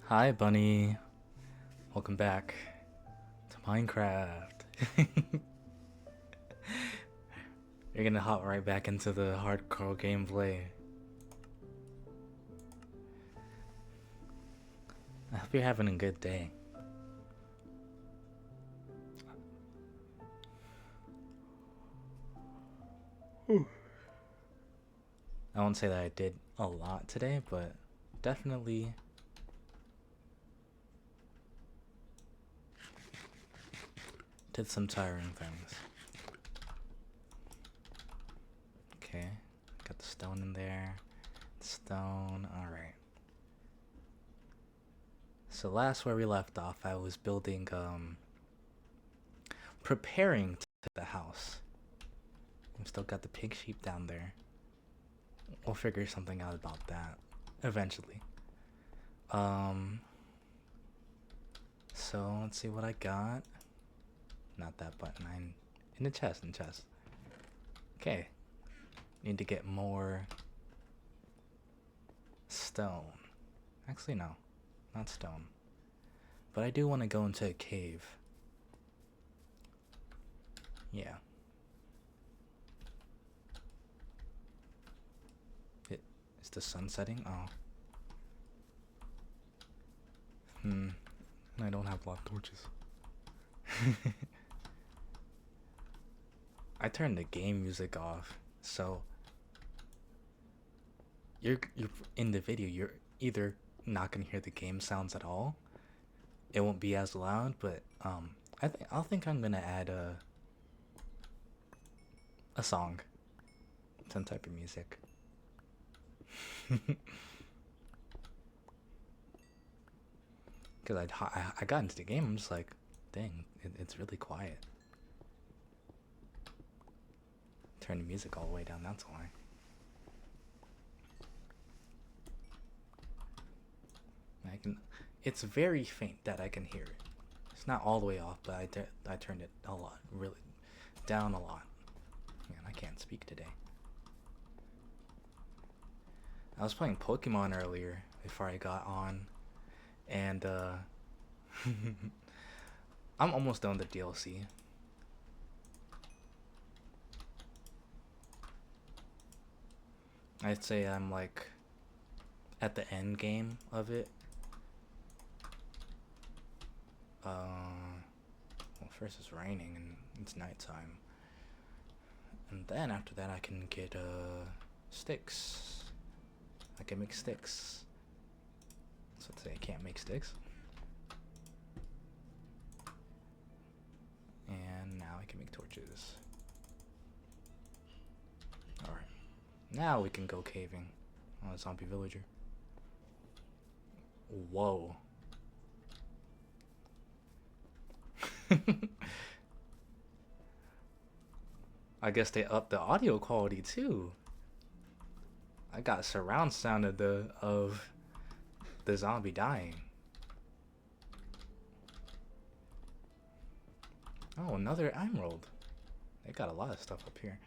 Hi, Bunny. Welcome back to Minecraft. You're gonna hop right back into the hardcore gameplay. I hope you're having a good day. I won't say that I did a lot today, but definitely did some tiring things. Okay, got the stone in there. Stone, alright. So last where we left off, I was building, preparing to the house. I've still got the pig sheep down there. We'll figure something out about that eventually. Um, so let's see what I got. Not that button. I'm in the chest. Okay. Need to get more stone. Actually, no, not stone. But I do want to go into a cave. Yeah. Is the sun setting? Oh. I don't have a lot of torches. I turned the game music off, so you're in the video. You're either not gonna hear the game sounds at all. It won't be as loud, but I think I'm gonna add a song, some type of music. Because I got into the game, I'm just like, dang, it's really quiet. Turn the music all the way down, that's why. It's very faint that I can hear it. It's not all the way off, but I turned it a lot, really down a lot. Man, I can't speak today. I was playing Pokemon earlier before I got on, and I'm almost done with the DLC. I'd say I'm like at the end game of it. Well, first it's raining and it's nighttime, and then after that I can get sticks. I can make sticks. So let's say I can't make sticks. And now I can make torches. Alright. Now we can go caving on a zombie villager. Whoa. I guess they upped the audio quality too. I got surround sound of the zombie dying. Oh, another emerald. They got a lot of stuff up here.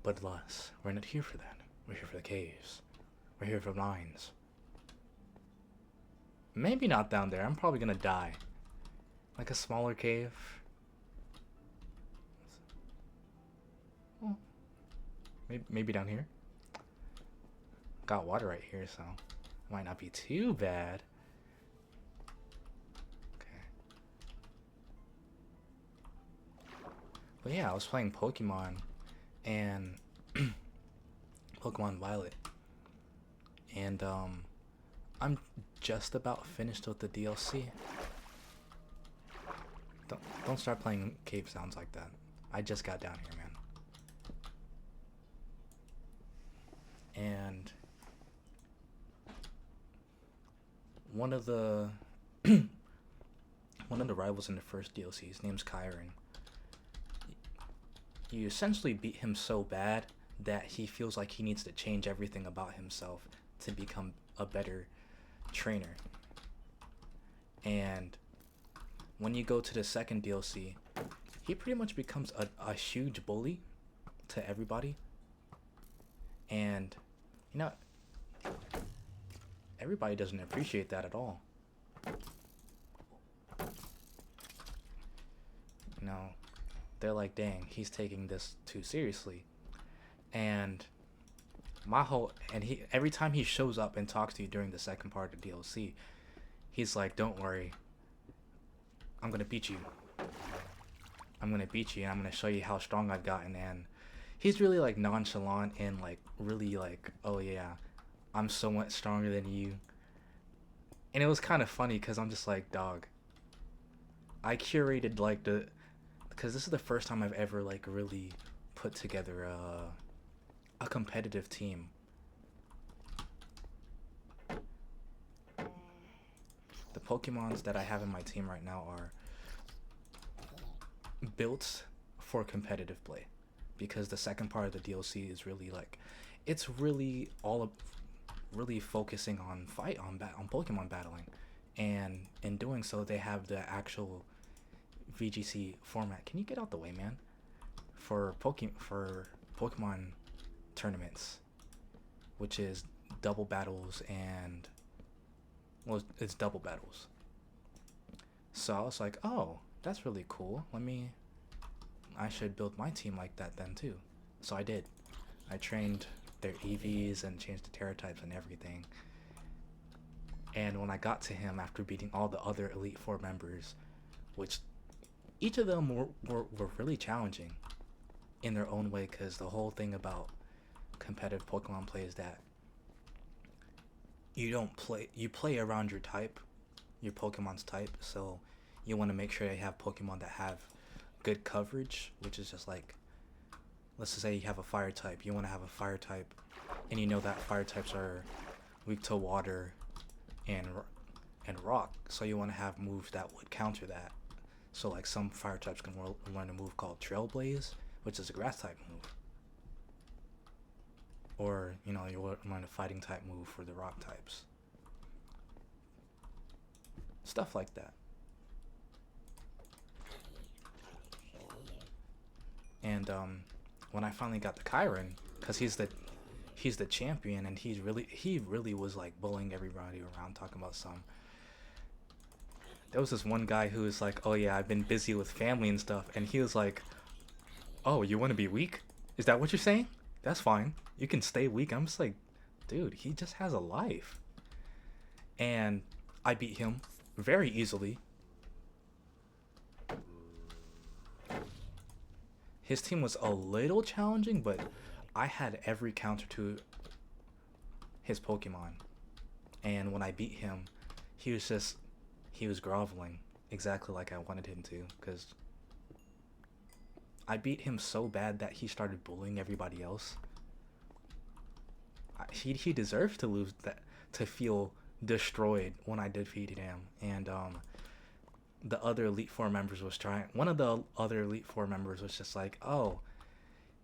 But alas, we're not here for that. We're here for the caves. We're here for mines. Maybe not down there. I'm probably gonna die. Like a smaller cave. Oh, maybe down here. Got water right here, so it might not be too bad. Okay. But yeah, I was playing Pokemon and Pokemon Violet, and I'm just about finished with the DLC. Don't start playing cave sounds like that. I just got down here, man. And one of the one of the rivals in the first DLC, his name's Kyron. You essentially beat him so bad that he feels like he needs to change everything about himself to become a better trainer. And when you go to the second DLC, he pretty much becomes a huge bully to everybody. And you know, Everybody doesn't appreciate that at all. You know, they're like, dang, he's taking this too seriously. And he every time he shows up and talks to you during the second part of the DLC, he's like, don't worry, I'm gonna beat you. I'm gonna beat you and I'm gonna show you how strong I've gotten. And he's really like nonchalant and like really like, oh yeah, I'm so much stronger than you. And it was kind of funny because I'm just like, dog, I curated like because this is the first time I've ever like really put together a competitive team. The Pokemons that I have in my team right now are built for competitive play, because the second part of the DLC is really like, it's really really focusing on on Pokemon battling, and in doing so they have the actual VGC format. Can you get out the way, man? For Pokemon tournaments, which is double battles and, well, it's double battles. So I was like, oh, that's really cool. I should build my team like that then too. So I did. I trained their EVs and changed the Terra types and everything. And when I got to him after beating all the other Elite Four members, which each of them were really challenging in their own way, because the whole thing about competitive Pokemon play is that you play around your type, your Pokemon's type. So you want to make sure you have Pokemon that have good coverage, which is just like, let's just say you have a fire type, you want to have a fire type, and you know that fire types are weak to water and rock, so you want to have moves that would counter that. So like some fire types can learn a move called Trailblaze, which is a grass type move, or you learn a fighting type move for the rock types, stuff like that. And when I finally got the Kyron, because he's the champion, and he really was like bullying everybody around, talking about some. There was this one guy who was like, oh yeah, I've been busy with family and stuff, and he was like, oh, you want to be weak? Is that what you're saying? That's fine. You can stay weak. I'm just like, dude, he just has a life. And I beat him very easily. His team was a little challenging, but I had every counter to his Pokemon. And when I beat him, he was groveling exactly like I wanted him to, because I beat him so bad that he started bullying everybody else. He deserved to lose, that, to feel destroyed when I defeated him. And the other Elite Four members was trying. One of the other Elite Four members was just like, oh,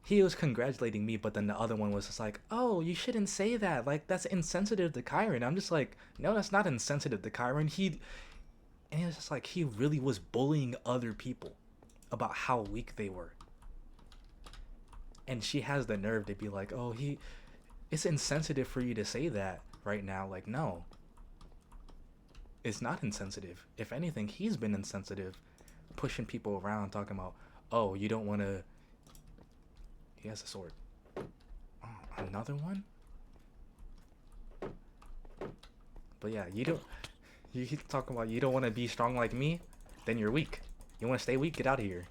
he was congratulating me, but then the other one was just like, oh, you shouldn't say that. Like, that's insensitive to Kyron. I'm just like, no, that's not insensitive to Kyron. And he was just like, he really was bullying other people about how weak they were. And she has the nerve to be like, oh, it's insensitive for you to say that right now. Like, no. It's not insensitive. If anything, he's been insensitive, pushing people around, talking about, oh, you don't want to. He has a sword. Oh, another one? But yeah, you keep talking about you don't want to be strong like me, then you're weak. You want to stay weak? Get out of here.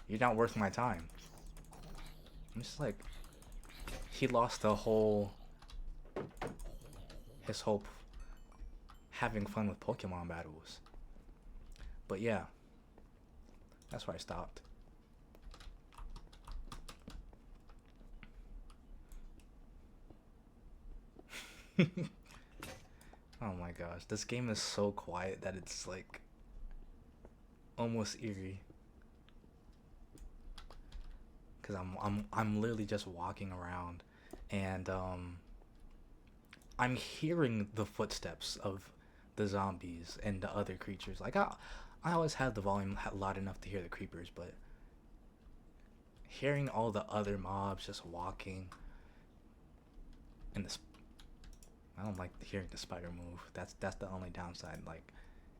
You're not worth my time. I'm just like, he lost his whole having fun with Pokemon battles. But yeah, that's where I stopped. Oh my gosh, this game is so quiet that it's like almost eerie. Cause I'm literally just walking around, and I'm hearing the footsteps of the zombies and the other creatures. Like I always had the volume loud enough to hear the creepers, but hearing all the other mobs just walking in this I don't like hearing the spider move. That's the only downside. Like,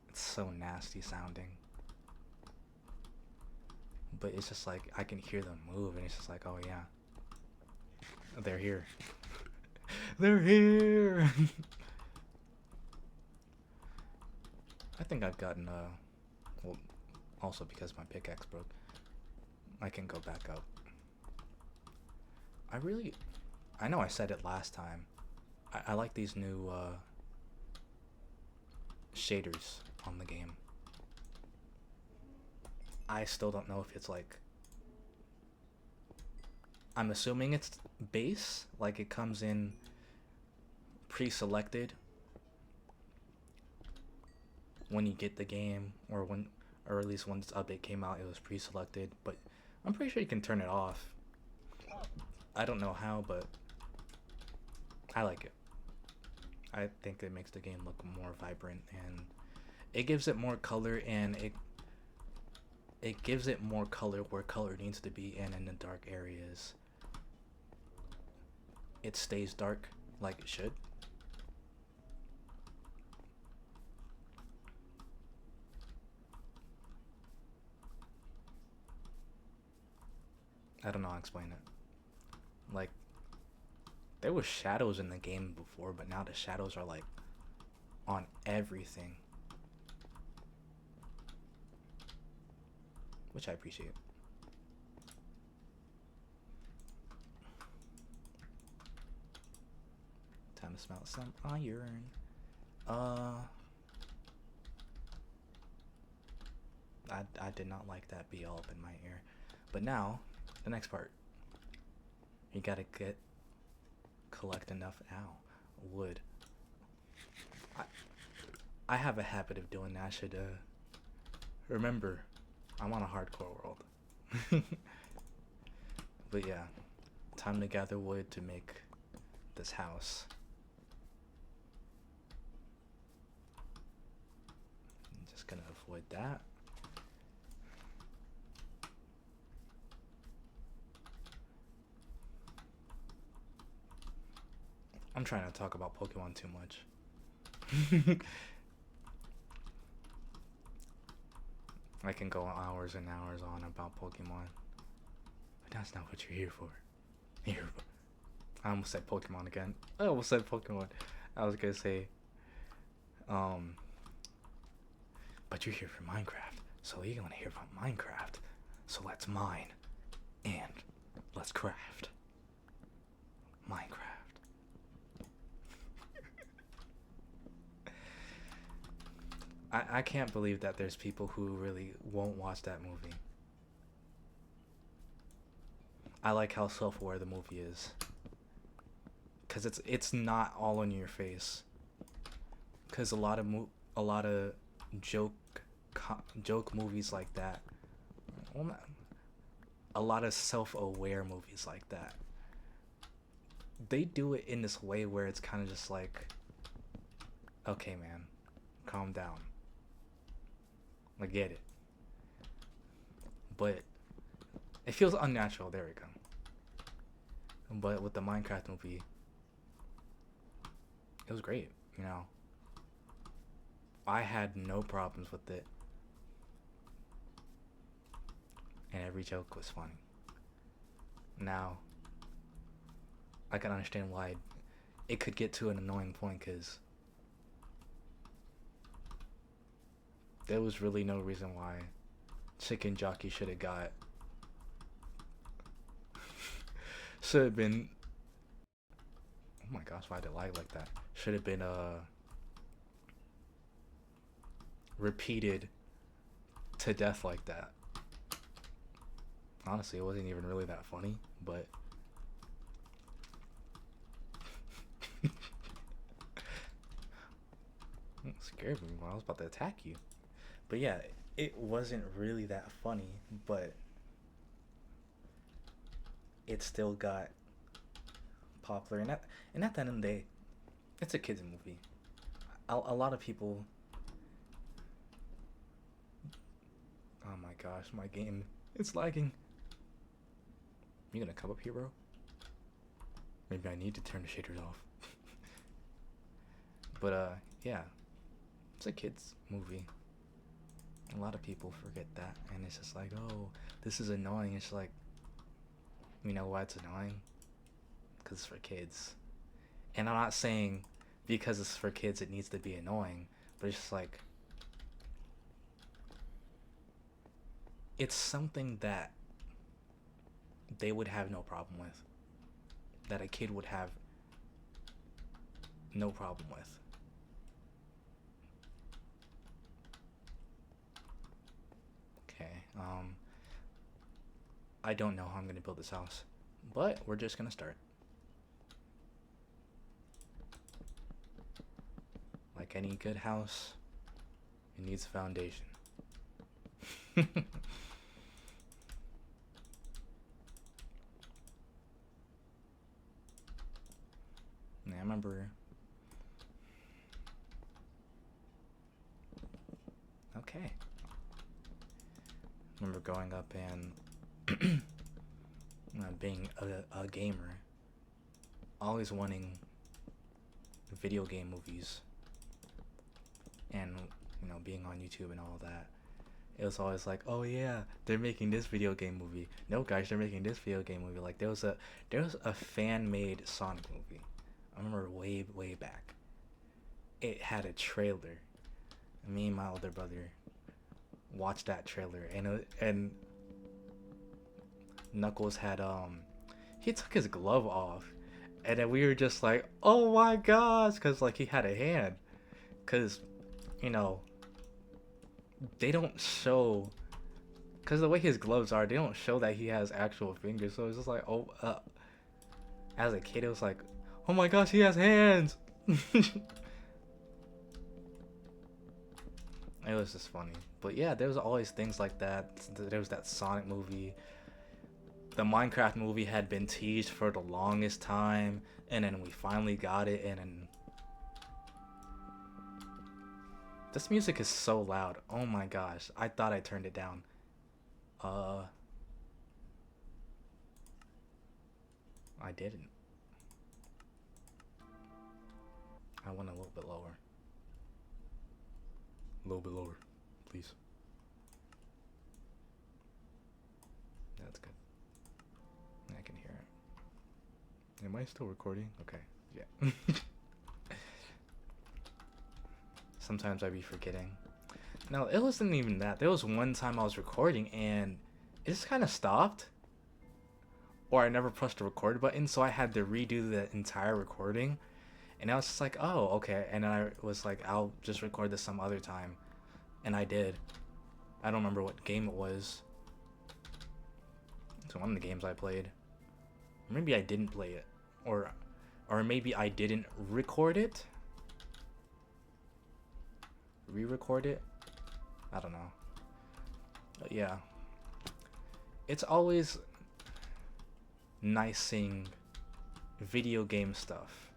it's so nasty sounding. But it's just like I can hear them move, and it's just like, oh yeah, they're here. They're here. I think I've gotten well, also because my pickaxe broke, I can go back up. I know I said it last time. I like these new shaders on the game. I still don't know if it's like, I'm assuming it's base, like it comes in pre-selected when you get the game, or at least when this update came out, it was pre-selected. But I'm pretty sure you can turn it off. I don't know how, but I like it. I think it makes the game look more vibrant, and it gives it more color, and it gives it more color where color needs to be, and in the dark areas it stays dark like it should. I don't know how to explain it. Like, there was shadows in the game before, but now the shadows are like on everything, which I appreciate. Time to smell some iron. I did not like that be all up in my ear. But now, the next part. You gotta collect enough wood. I have a habit of doing that. I should remember, I'm on a hardcore world. But yeah, time to gather wood to make this house. I'm just gonna avoid that. I'm trying to talk about Pokemon too much. I can go hours and hours on about Pokemon, but that's not what you're here for. I almost said Pokemon again. I almost said Pokemon. I was gonna say, but you're here for Minecraft, so you're gonna hear about Minecraft. So let's mine, and let's craft. Minecraft. I can't believe that there's people who really won't watch that movie. I like how self-aware the movie is, cause it's not all in your face. Cause a lot of joke movies like that, well, a lot of self-aware movies like that, they do it in this way where it's kind of just like, okay, man, calm down. I get it. But it feels unnatural. There we go. But with the Minecraft movie, it was great, you know. I had no problems with it. And every joke was funny. Now, I can understand why it could get to an annoying point, because there was really no reason why Chicken Jockey should have been, oh my gosh, why did I lie like that? Should have been repeated to death like that. Honestly, it wasn't even really that funny, but it scared me when I was about to attack you. But yeah, it wasn't really that funny, but it still got popular. And at the end of the day, it's a kids movie. A lot of people. Oh my gosh, my game, it's lagging. You gonna come up here, bro? Maybe I need to turn the shaders off. But yeah, it's a kids movie. A lot of people forget that, and it's just like, oh, this is annoying. It's like, you know why it's annoying? Because it's for kids. And I'm not saying because it's for kids it needs to be annoying, but it's just like, it's something that they would have no problem with, that a kid would have no problem with. Okay, I don't know how I'm gonna build this house, but we're just gonna start. Like any good house, it needs a foundation. Yeah, I remember. Okay. I remember growing up and being a gamer, always wanting video game movies, and being on YouTube and all that. It was always like, oh yeah, they're making this video game movie. No guys, they're making this video game movie. Like there was a fan made Sonic movie. I remember way back. It had a trailer. Me and my older brother watched that trailer, and Knuckles had he took his glove off, and then we were just like, oh my gosh, because like he had a hand, because you know they don't show, because the way his gloves are, they don't show that he has actual fingers. So it's just like, oh, as a kid, it was like, oh my gosh, he has hands. It was just funny. But yeah, there was always things like that. There was that Sonic movie. The Minecraft movie had been teased for the longest time, and then we finally got it, and then this music is so loud. Oh my gosh. I thought I turned it down. I didn't. I went a little bit lower. A little bit lower, please. That's good. I can hear it. Am I still recording? Okay. Yeah. Sometimes I be forgetting. No, it wasn't even that. There was one time I was recording and it just kind of stopped. Or I never pressed the record button, so I had to redo the entire recording. And I was just like, oh, okay. And then I was like, I'll just record this some other time. And I did. I don't remember what game it was. It's one of the games I played. Maybe I didn't play it. Or maybe I didn't record it. Re-record it. I don't know. But yeah. It's always nice seeing video game stuff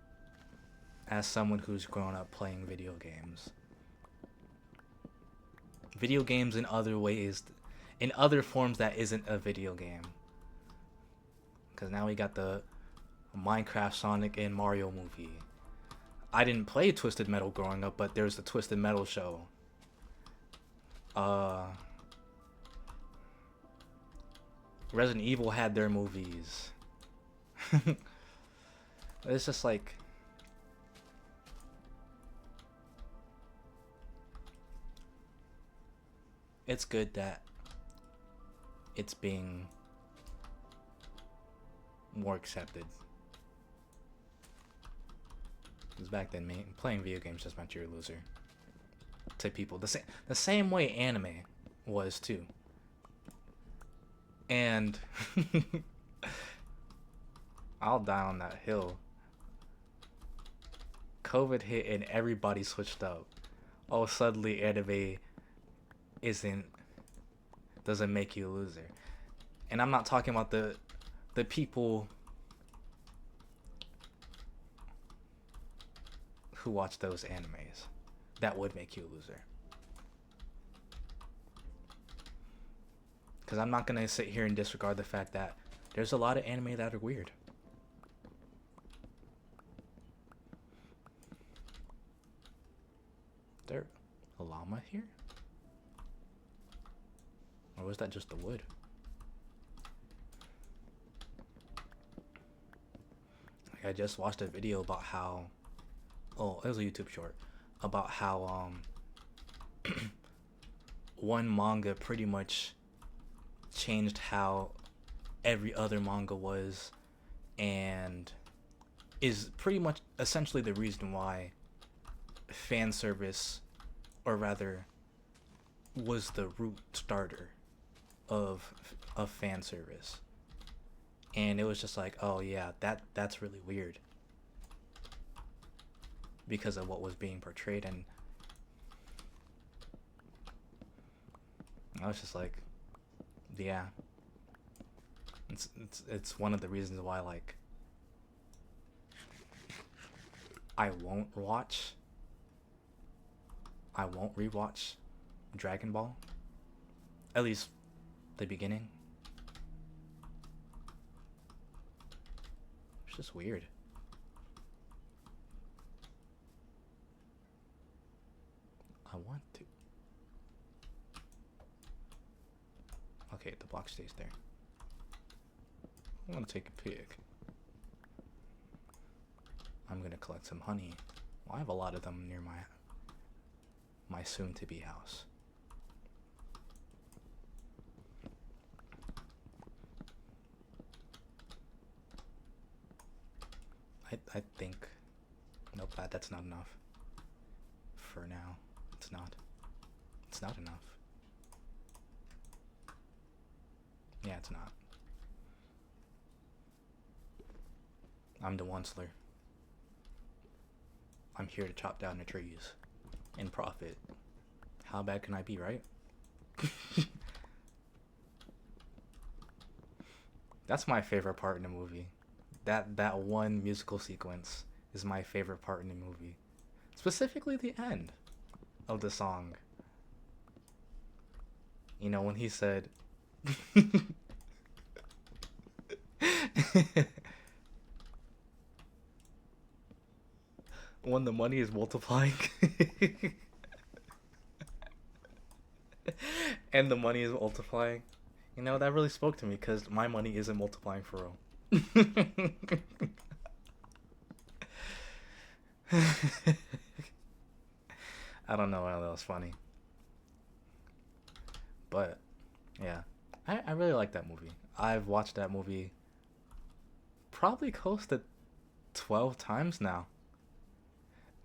as someone who's grown up playing video games. Video games in other ways, in other forms that isn't a video game. Because now we got the Minecraft, Sonic, and Mario movie. I didn't play Twisted Metal growing up, but there's the Twisted Metal show. Resident Evil had their movies. It's just like, it's good that it's being more accepted. Because back then, playing video games just meant you're a loser to people. The same way anime was too. And I'll die on that hill. COVID hit and everybody switched up. Oh, suddenly anime doesn't make you a loser. And I'm not talking about the people who watch those animes. That would make you a loser. Because I'm not going to sit here and disregard the fact that there's a lot of anime that are weird. there a llama here? Or was that just the wood? Like, I just watched a video about how, oh, it was a YouTube short, about how one manga pretty much changed how every other manga was, and is pretty much essentially the reason why fan service, or rather was the root starter of fan service. And it was just like, oh yeah, that's really weird because of what was being portrayed. And I was just like, yeah, it's one of the reasons why, like, I won't rewatch Dragon Ball, at least the beginning. It's just weird. I want to. Okay, the block stays there. I want to take a pic. I'm gonna collect some honey. Well, I have a lot of them near my soon-to-be house. I think, nope, that's not enough. For now, it's not. It's not enough. Yeah, it's not. I'm the Onceler. I'm here to chop down the trees and profit. How bad can I be, right? That's my favorite part in the movie. That one musical sequence is my favorite part in the movie. Specifically the end of the song. You know, when he said when the money is multiplying and the money is multiplying, you know, that really spoke to me because my money isn't multiplying for real. I don't know why that was funny, but yeah, I really like that movie. I've watched that movie probably close to 12 times now.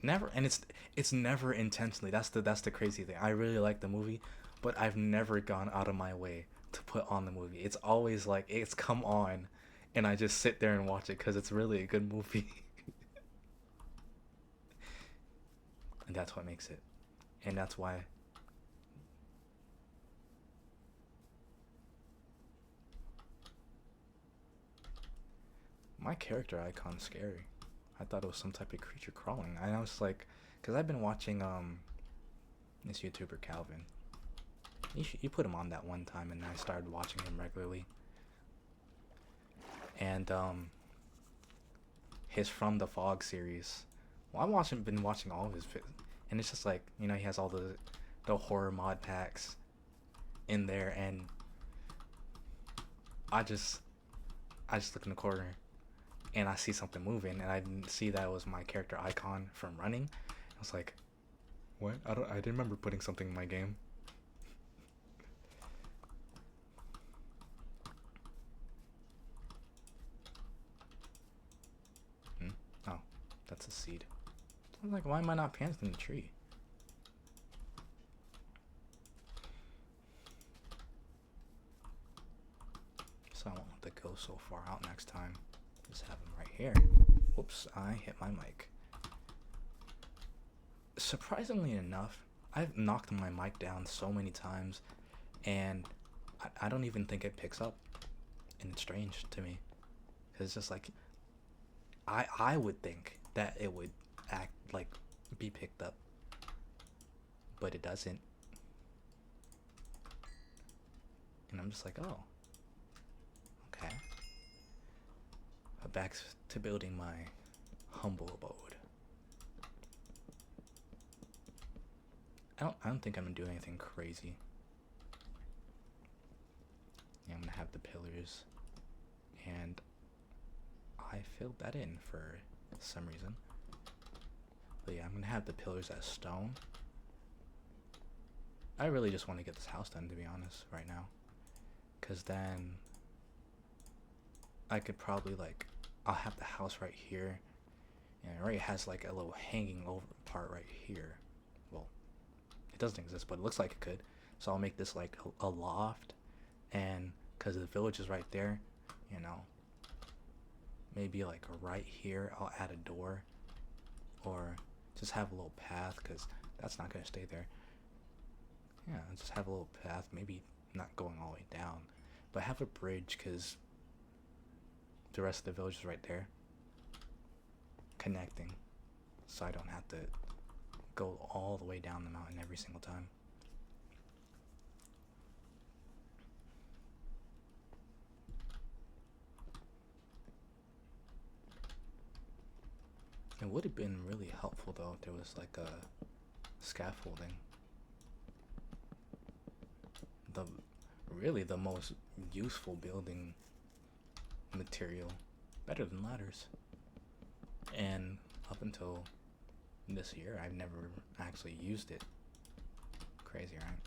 Never, and it's never intentionally. That's the crazy thing. I really like the movie, but I've never gone out of my way to put on the movie. It's always like it's come on, and I just sit there and watch it because it's really a good movie. And that's what makes it. And that's why my character icon's scary. I thought it was some type of creature crawling. I was like, because I've been watching this YouTuber Calvin. You put him on that one time, and I started watching him regularly. And his From the Fog series. Well, been watching all of his, and it's just like, you know, he has all the horror mod packs in there, and I just look in the corner and I see something moving, and I didn't see that it was my character icon from running. I was like, what? I didn't remember putting something in my game. Oh, that's a seed. I was like, why am I not planting the tree? So I won't have to go so far out next time. Just have him right here. Whoops, I hit my mic. Surprisingly enough, I've knocked my mic down so many times, and I don't even think it picks up. And it's strange to me. Cause it's just like, I would think that it would act like be picked up, but it doesn't. And I'm just like, oh, okay. But back to building my humble abode. I don't think I'm gonna do anything crazy. Yeah, I'm gonna have the pillars, and I filled that in for some reason. But yeah, I'm gonna have the pillars as stone. I really just want to get this house done, to be honest, right now. Because then I could probably, like, I'll have the house right here. And it already has, like, a little hanging over part right here. Well, it doesn't exist, but it looks like it could. So I'll make this, like, a loft. And because the village is right there, you know, maybe, like, right here, I'll add a door. Or just have a little path, because that's not going to stay there. Yeah, just have a little path, maybe not going all the way down, but have a bridge, because the rest of the village is right there, connecting, so I don't have to go all the way down the mountain every single time. It would have been really helpful though if there was like a scaffolding. The really the most useful building material, better than ladders. And up until this year, I've never actually used it. Crazy, right?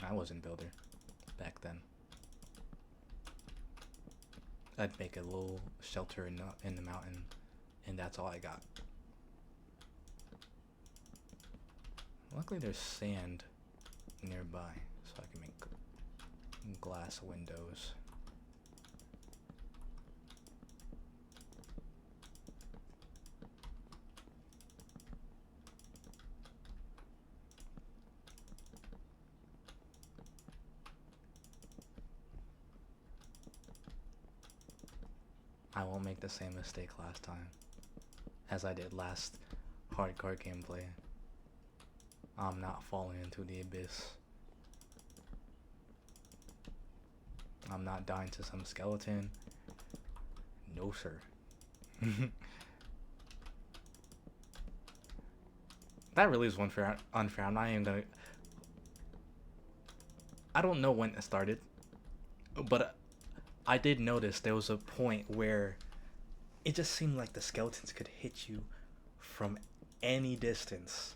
I wasn't builder back then. I'd make a little shelter in the mountain, and that's all I got. Luckily, there's sand nearby, so I can make glass windows. I won't make the same mistake last time as I did last hardcore gameplay. I'm not falling into the abyss. I'm not dying to some skeleton. No, sir. That really is unfair. I'm not even gonna. I don't know when it started, but I did notice there was a point where it just seemed like the skeletons could hit you from any distance.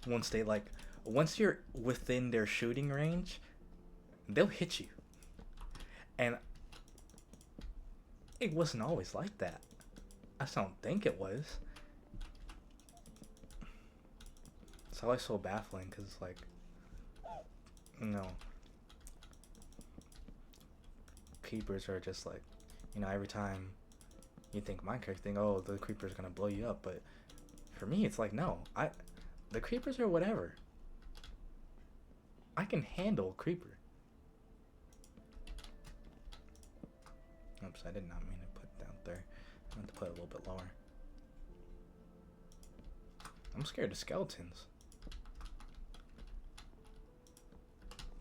Once you're within their shooting range, they'll hit you. And it wasn't always like that. I just don't think it was. It's always so baffling because it's like, no. Creepers are just like, every time you think Minecraft, think, oh, the creeper's gonna blow you up. But for me, it's like, no. The creepers are whatever. I can handle a creeper. Oops, I did not mean to put it down there. I meant to put it a little bit lower. I'm scared of skeletons.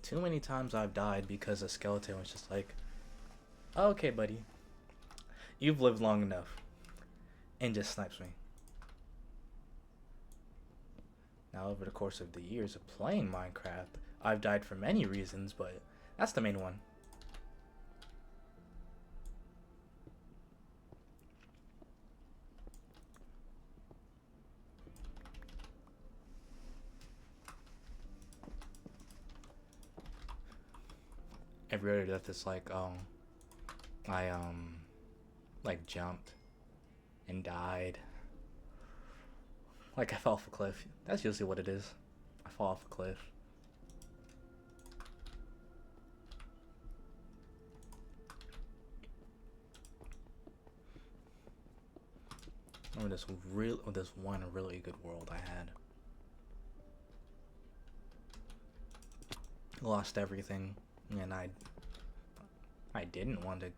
Too many times I've died because a skeleton was just like, okay, buddy, you've lived long enough, and just snipes me. Now, over the course of the years of playing Minecraft, I've died for many reasons, but that's the main one. Every other death is like, I like jumped and died. Like I fell off a cliff. That's usually what it is. I fall off a cliff. Remember this one really good world I had. Lost everything, and I didn't want to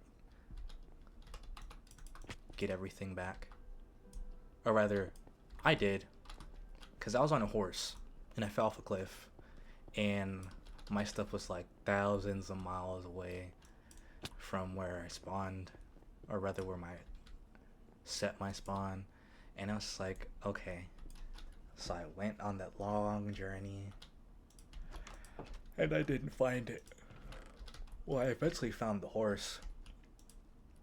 get everything back. Or rather, I did, because I was on a horse and I fell off a cliff, and my stuff was like thousands of miles away from where I spawned, or rather where my set my spawn, and I was like, okay. So I went on that long journey, and I didn't find it. Well, I eventually found the horse,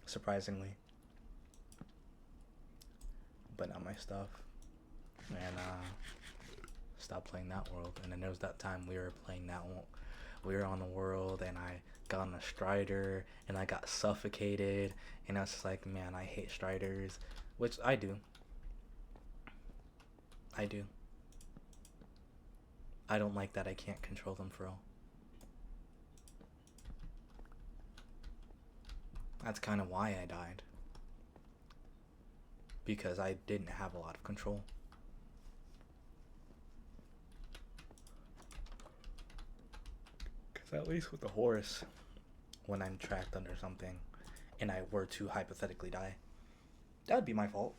surprisingly, but not my stuff. And stopped playing that world. And then there was that time we were playing that one. We were on the world, and I got on a strider, and I got suffocated, and I was just like, man, I hate striders, which I do. I don't like that I can't control them for real. That's kind of why I died. Because I didn't have a lot of control. Because at least with the horse, when I'm trapped under something and I were to hypothetically die, that would be my fault.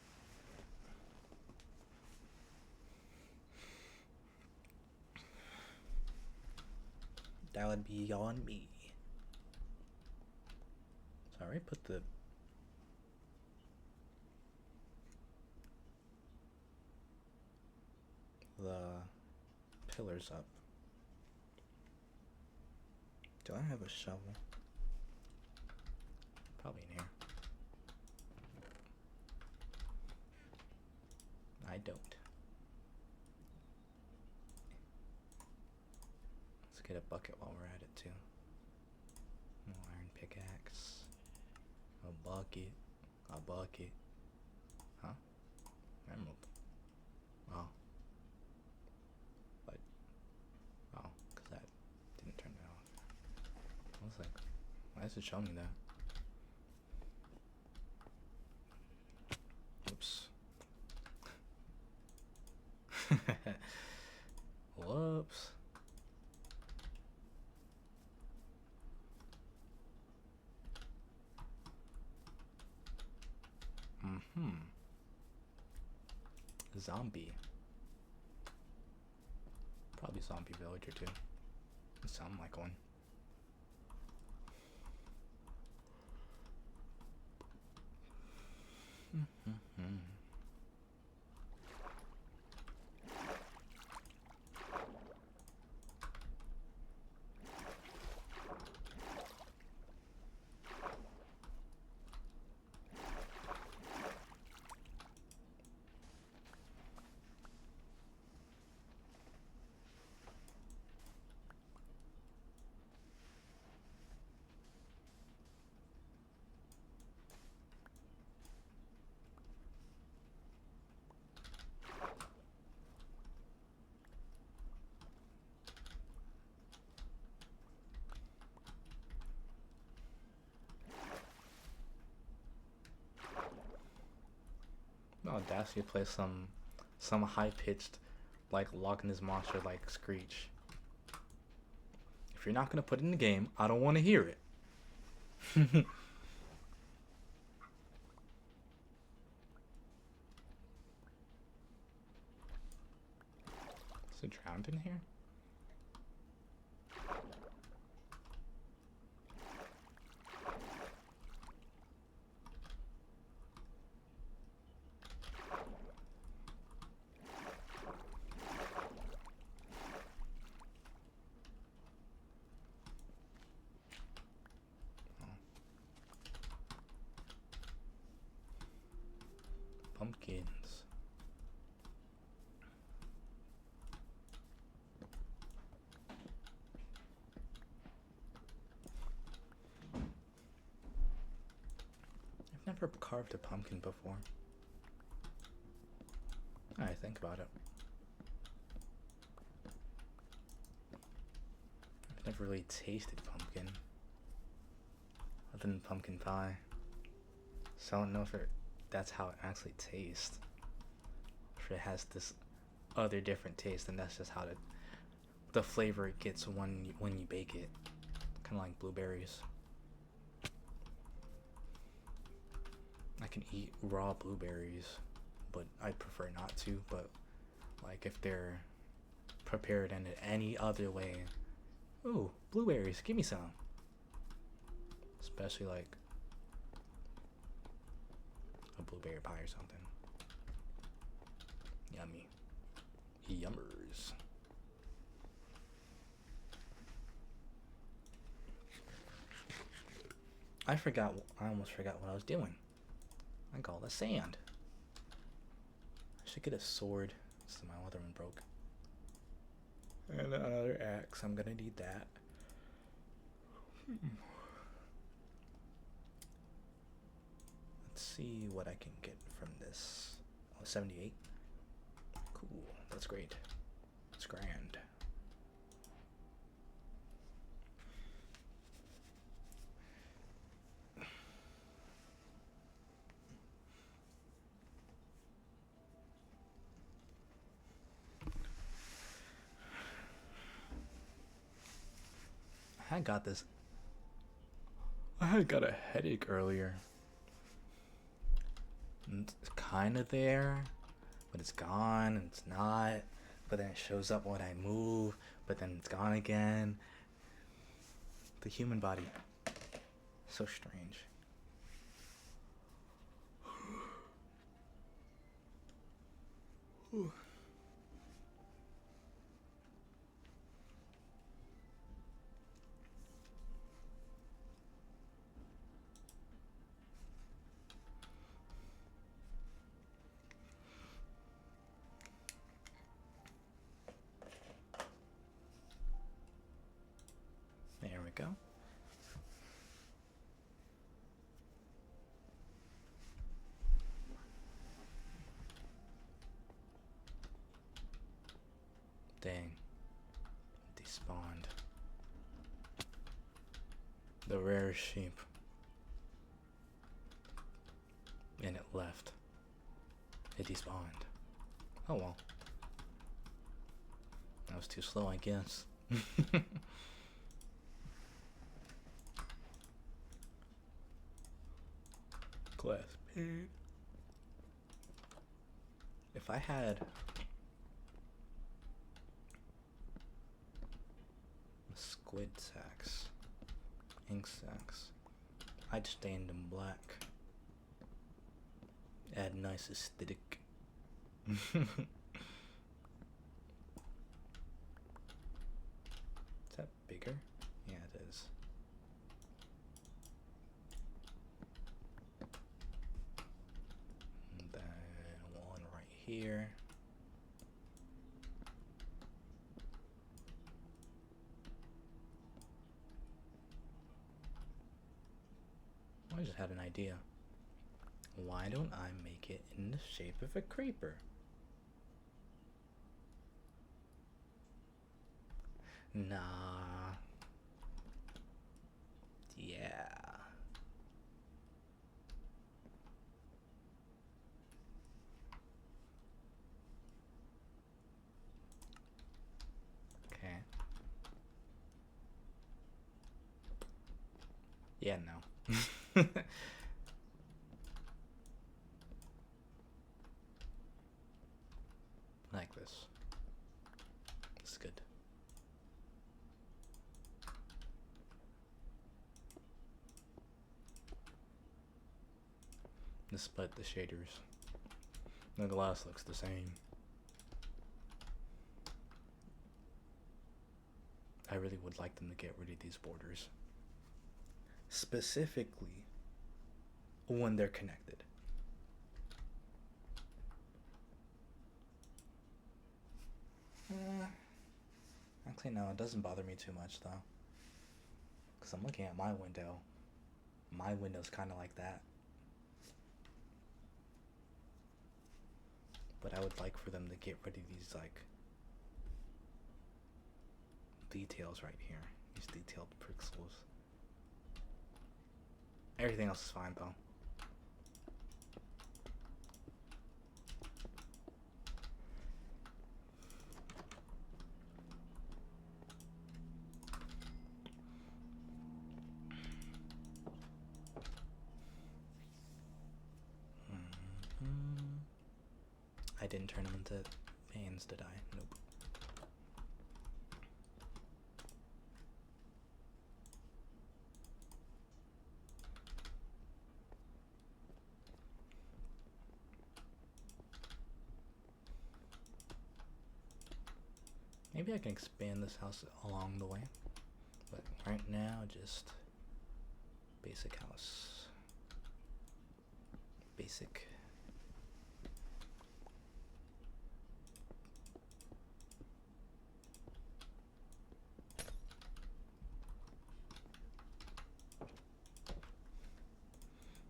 That would be on me. Sorry, put the pillars up. Do I have a shovel? Probably in here. I don't. Let's get a bucket while we're at it too. No iron pickaxe. A bucket. A bucket. Huh? Emerald. Oh. But. Oh, because that didn't turn it off. I was like, why does it show me that? Oops. Whoops. Zombie. Probably zombie villager too. It sound like one. Audacity to play some high pitched like Loch Ness Monster like screech. If you're not gonna put it in the game, I don't want to hear it. Is it drowned in here? Pumpkins. I've never carved a pumpkin before. I think about it. I've never really tasted pumpkin. Other than pumpkin pie. So I don't know if that's how it actually tastes. If it has this other different taste, and that's just how the flavor it gets when you bake it. Kind of like blueberries. I can eat raw blueberries, but I prefer not to. But like if they're prepared in any other way, ooh, blueberries, give me some. Especially like A blueberry pie or something. Yummy. Yummers. I almost forgot what I was doing. I got all the sand. I should get a sword, so my other one broke. And another axe, I'm gonna need that. Let's see what I can get from this. Oh, 78. Cool, that's great. It's grand. I got this. I had got a headache earlier. It's kind of there, but it's gone and it's not. But then it shows up when I move, but then it's gone again. The human body. So strange. There we go. Dang. Despawned. The rare sheep. And it left. It despawned. Oh well. That was too slow, I guess. Glass pane. If I had squid sacks, ink sacks, I'd stain them black. Add nice aesthetic. Is that bigger? Yeah, it is. And then one right here. I just had an idea. Why don't I make it in the shape of a creeper? Nah. Yeah. Okay. Yeah, no. Like this. It's good. Just split the shaders. The glass looks the same. I really would like them to get rid of these borders. Specifically when they're connected. Actually, no, it doesn't bother me too much though. Because I'm looking at my window. My window's kind of like that. But I would like for them to get rid of these, like, details right here. These detailed pixels. Everything else is fine though. I didn't turn them into fans, did I? Nope. Maybe I can expand this house along the way. But right now, just basic house. Basic.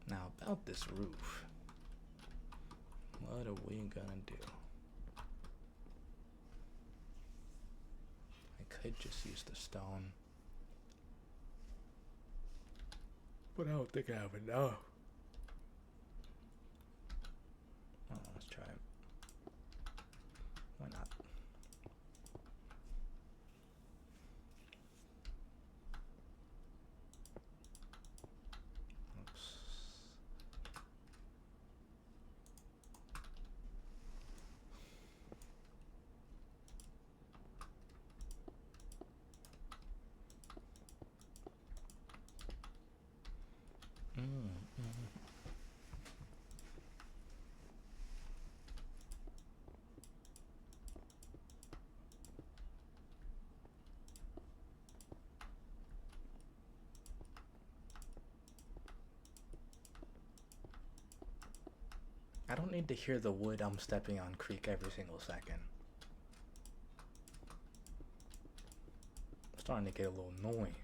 Now about this roof. What are we gonna do? I could just use the stone. But I don't think I have enough. Oh, let's try it. Why not? Oops. I don't need to hear the wood I'm stepping on creak every single second. I'm starting to get a little annoying.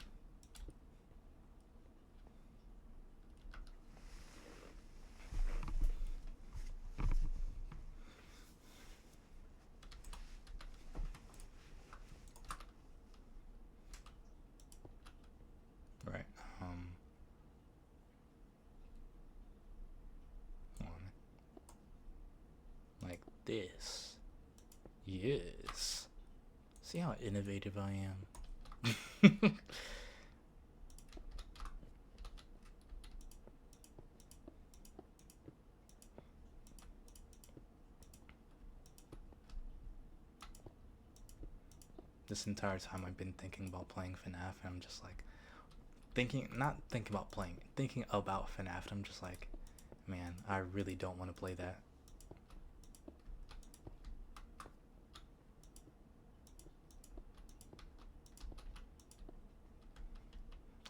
Right. Hold on. Like this. Yes. See how innovative I am? This entire time I've been thinking about playing FNAF, and I'm just like, not thinking about playing, thinking about FNAF, and I'm just like, man, I really don't want to play that.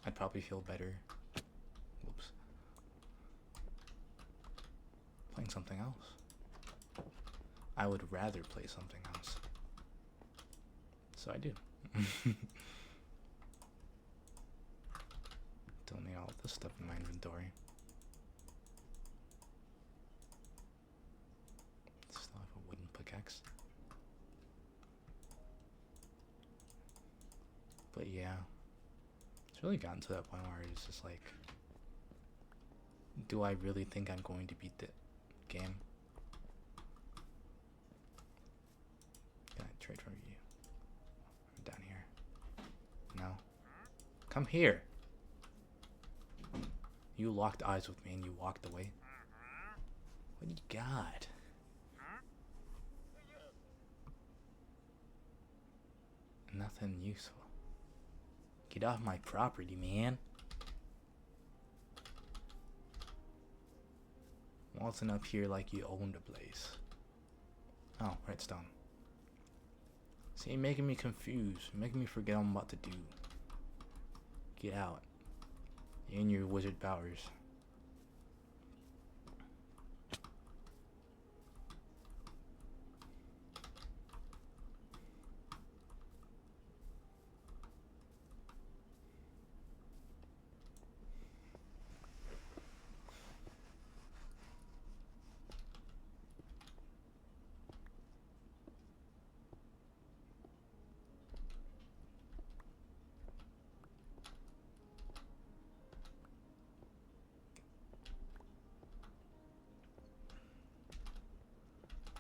I'd probably feel better. Whoops. Playing something else. I would rather play something else. So I do. Don't need all this stuff in my inventory. Still have a wooden pickaxe. But yeah. It's really gotten to that point where it's just like, do I really think I'm going to beat the game? Can I trade for you? I'm down here. No. Come here. You locked eyes with me and you walked away. What do you got? Nothing useful. Get off my property, man. Waltzing up here like you owned the place. Oh, redstone. See, you're making me confused. You're making me forget what I'm about to do. Get out. You and your wizard powers.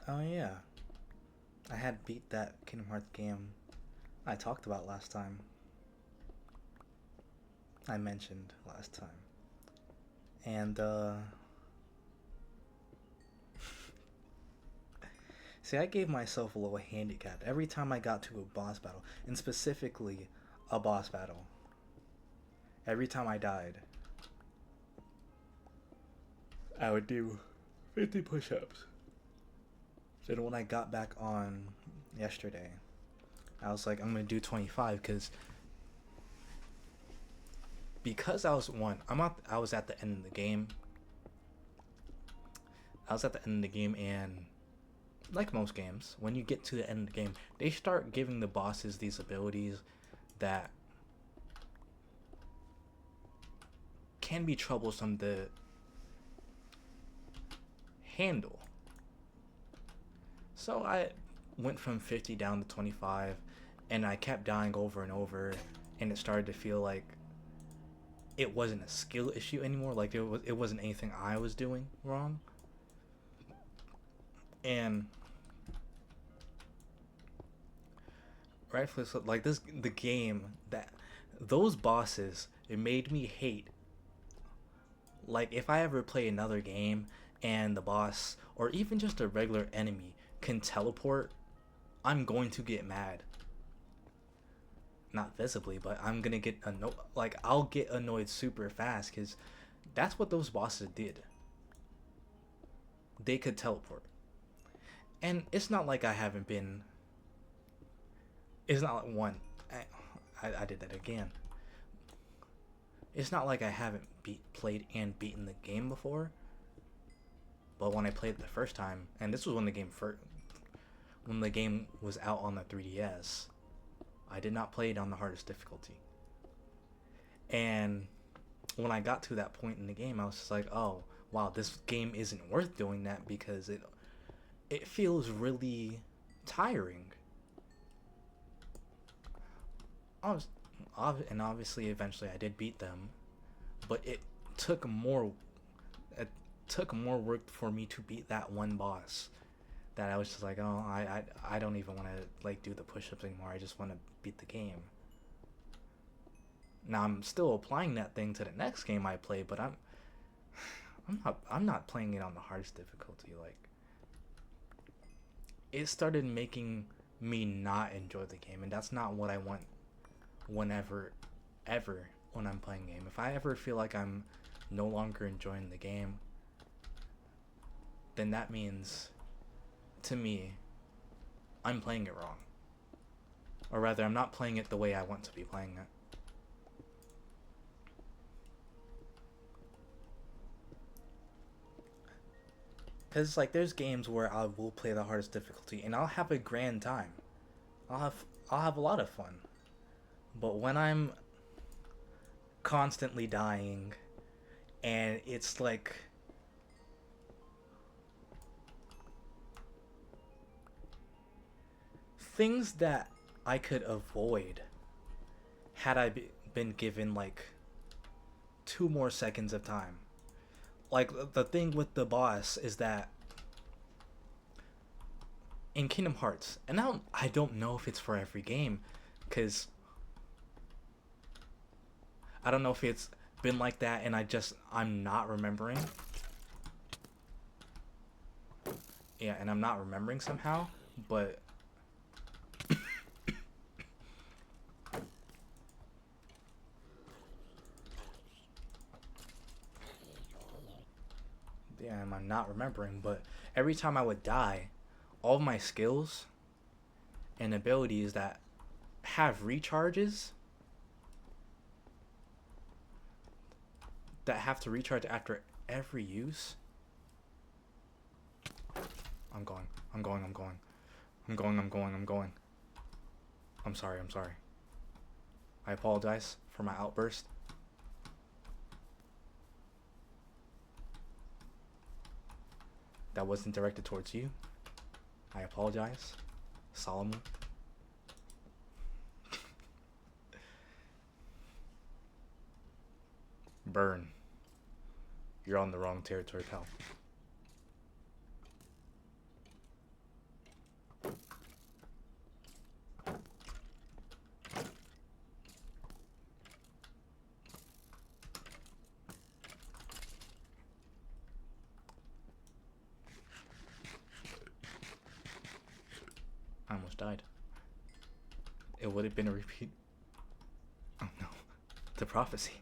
Oh yeah. I had beat that Kingdom Hearts game I talked about last time. I mentioned last time. And see, I gave myself a little handicap every time I got to a boss battle, and specifically a boss battle. Every time I died, I would do 50 push-ups. Then when I got back on yesterday, I was like, I'm gonna do 25 because I was I was at the end of the game. I was at the end of the game, and like most games, when you get to the end of the game, they start giving the bosses these abilities that can be troublesome to handle. So I went from 50 down to 25, and I kept dying over and over, and it started to feel like it wasn't a skill issue anymore. Like it wasn't anything I was doing wrong. And rightfully so, like the game, that those bosses, it made me hate. Like if I ever play another game and the boss or even just a regular enemy can teleport, I'm going to get mad. Not visibly, but I'm gonna get annoyed. Like I'll get annoyed super fast because that's what those bosses did. They could teleport, and it's not like I haven't been. It's not like one. I did that again. It's not like I haven't played and beaten the game before. But when I played it the first time, and this was when when the game was out on the 3DS, I did not play it on the hardest difficulty. And when I got to that point in the game, I was just like, oh wow, this game isn't worth doing that because it feels really tiring. And obviously eventually I did beat them, but took more it took more work for me to beat that one boss that I was just like, oh, I don't even want to like do the push-ups anymore. I just want to beat the game. Now I'm still applying that thing to the next game I play, but I'm not playing it on the hardest difficulty. Like it started making me not enjoy the game, and that's not what I want whenever ever when I'm playing a game. If I ever feel like I'm no longer enjoying the game, then that means to me I'm playing it wrong. Or rather, I'm not playing it the way I want to be playing it. Cause like there's games where I will play the hardest difficulty and I'll have a grand time. I'll have a lot of fun. But when I'm constantly dying and it's like things that I could avoid had I been given like 2 more seconds of time. Like the thing with the boss is that in Kingdom Hearts, and I don't know if it's for every game, because I don't know if it's been like that and I'm not remembering. Yeah, and I'm not remembering somehow, but yeah, I'm not remembering, but every time I would die, all of my skills and abilities that have recharges that have to recharge after every use. I'm going. I'm going. I'm going. I'm going. I'm going. I'm going. I'm sorry. I'm sorry. I apologize for my outburst. That wasn't directed towards you. I apologize. Solemnly. Burn. You're on the wrong territory, pal. I almost died. It would have been a repeat. Oh no. The prophecy.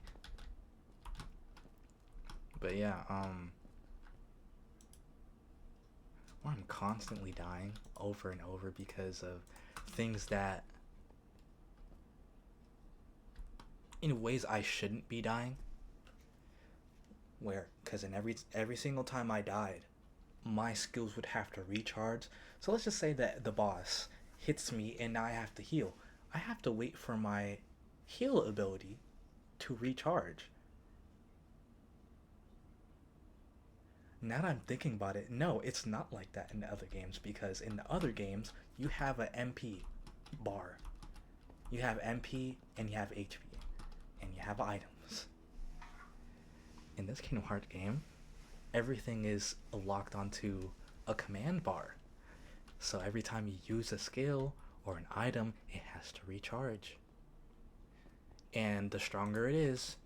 But yeah, where I'm constantly dying over and over because of things that in ways I shouldn't be dying. Where, because in every single time I died, my skills would have to recharge. So let's just say that the boss hits me and now I have to heal. I have to wait for my heal ability to recharge. Now that I'm thinking about it, no, it's not like that in the other games, because in the other games you have an MP bar. You have MP and you have HP and you have items. In this Kingdom Hearts game, everything is locked onto a command bar. So every time you use a skill or an item, it has to recharge. And the stronger it is,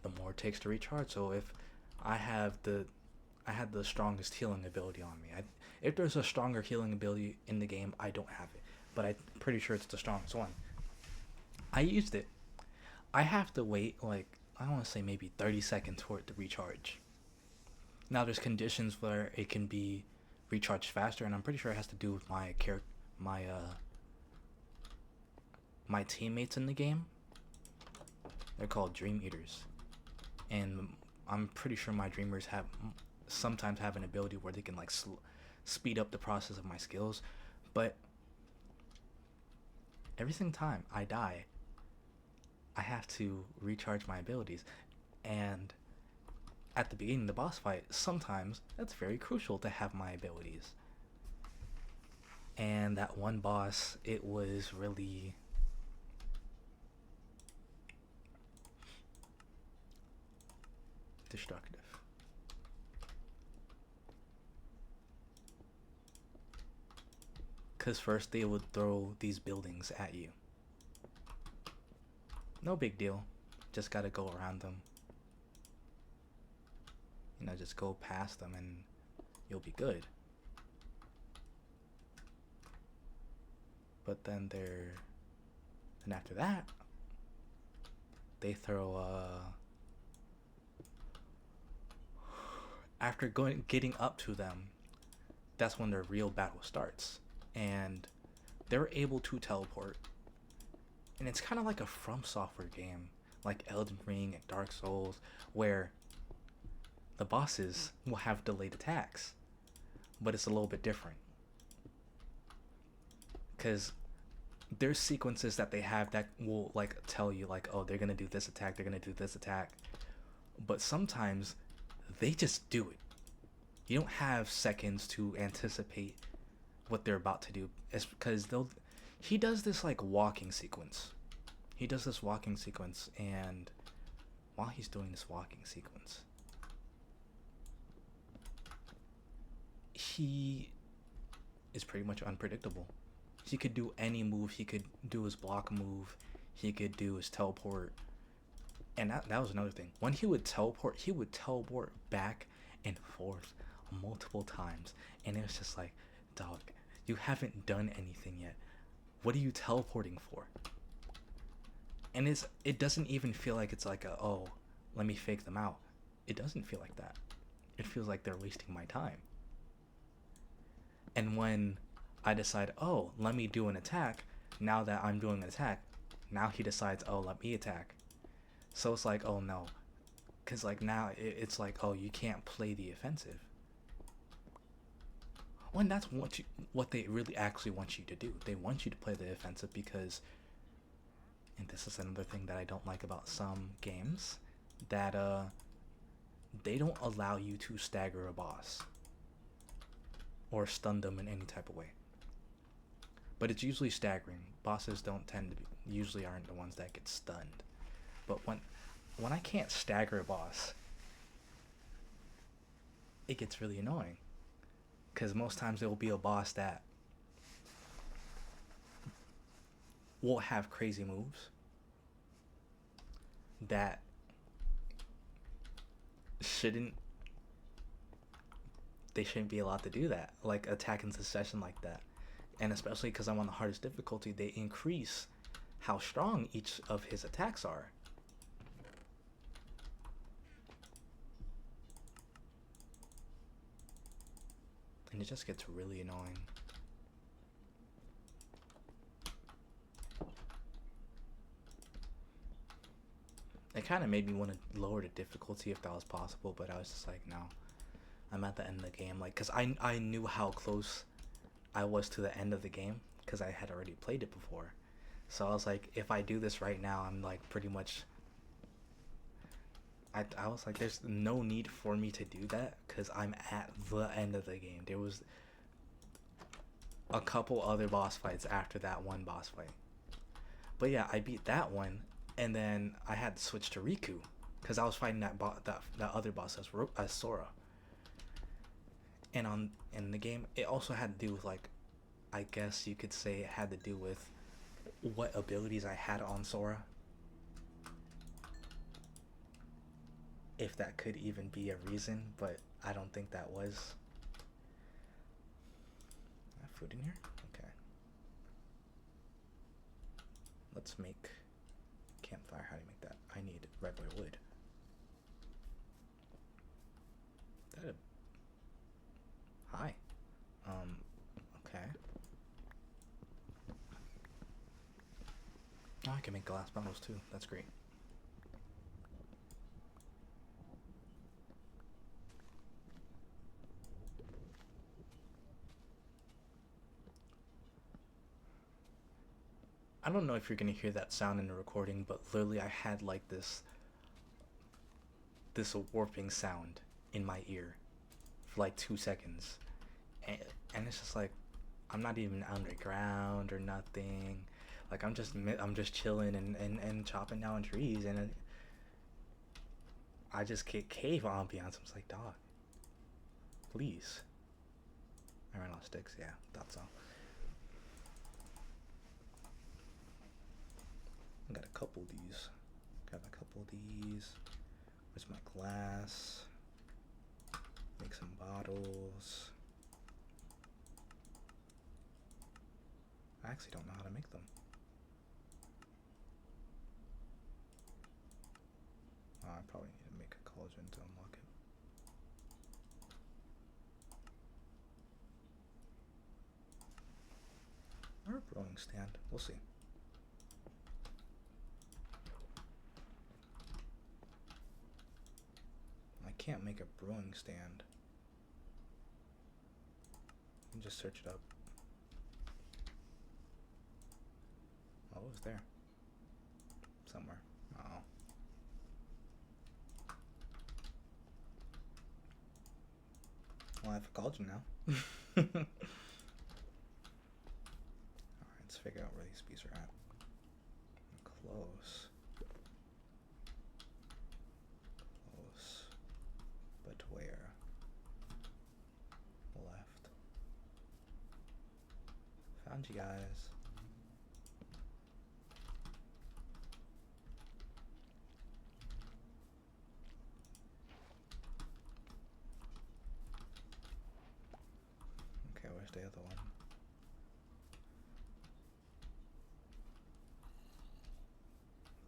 the more it takes to recharge. So if I have I had the strongest healing ability on me. If there's a stronger healing ability in the game, I don't have it, but I'm pretty sure it's the strongest one. I used it. I have to wait like, I want to say maybe 30 seconds for it to recharge. Now there's conditions where it can be recharged faster, and I'm pretty sure it has to do with my my teammates in the game. They're called Dream Eaters, and I'm pretty sure my Dreamers sometimes have an ability where they can like speed up the process of my skills. But every single time I die, I have to recharge my abilities. And at the beginning of the boss fight, sometimes that's very crucial to have my abilities. And that one boss, it was really destructive. Because first they would throw these buildings at you. No big deal. Just gotta go around them. You know, just go past them and you'll be good. But then and after that, they throw after getting up to them, that's when their real battle starts. And they're able to teleport. And it's kind of like a From Software game, like Elden Ring and Dark Souls, where the bosses will have delayed attacks, but it's a little bit different. Because there's sequences that they have that will like tell you like, oh, they're gonna do this attack, they're gonna do this attack. But sometimes they just do it. You don't have seconds to anticipate what they're about to do. It's because he does this like walking sequence. He does this walking sequence, and while he's doing this walking sequence, he is pretty much unpredictable. He could do any move. He could do his block move. He could do his teleport. And that was another thing. When he would teleport back and forth multiple times. And it was just like, dog, you haven't done anything yet. What are you teleporting for? And it doesn't even feel like it's like oh, let me fake them out. It doesn't feel like that. It feels like they're wasting my time. And when I decide, oh, let me do an attack, now that I'm doing an attack, now he decides, oh, let me attack. So it's like, oh no. Because like now it's like, oh, you can't play the offensive. When that's what they really actually want you to do. They want you to play the offensive because, and this is another thing that I don't like about some games, that they don't allow you to stagger a boss or stun them in any type of way. But it's usually staggering. Bosses usually aren't the ones that get stunned. But when I can't stagger a boss, it gets really annoying. Because most times there will be a boss that will have crazy moves that shouldn't be allowed to do that, like attack in succession like that. And especially because I'm on the hardest difficulty, they increase how strong each of his attacks are. And it just gets really annoying. It kind of made me want to lower the difficulty if that was possible, but I was just like, no, I'm at the end of the game. Like, because I knew how close I was to the end of the game because I had already played it before. So I was like, if I do this right now, I'm like pretty much. I was like, there's no need for me to do that because I'm at the end of the game. There was a couple other boss fights after that one boss fight. But yeah, I beat that one, and then I had to switch to Riku because I was fighting that other boss as Sora. And in the game, it also had to do with, like, I guess you could say it had to do with what abilities I had on Sora. If that could even be a reason, but I don't think that was. I have food in here? Okay. Let's make campfire. How do you make that? I need regular wood. That a... Hi. Okay. Oh, I can make glass bottles too. That's great. I don't know if you're gonna hear that sound in the recording, but literally I had like this warping sound in my ear for like 2 seconds, and it's just like I'm not even underground or nothing. Like I'm just chilling and chopping down trees, and I just get cave ambiance. I'm just like, dog, please. I ran out of sticks. Yeah, thought so. I got a couple of these. Where's my glass? Make some bottles. I actually don't know how to make them. Oh, I probably need to make a cauldron to unlock it. Or a brewing stand. We'll see. I can't make a brewing stand. Let me just search it up. Oh, it was there. Somewhere. Uh-oh. Well, I have a cauldron now. Alright, let's figure out where these bees are at. Close. But where? Left. Found you guys. Okay, where's the other one?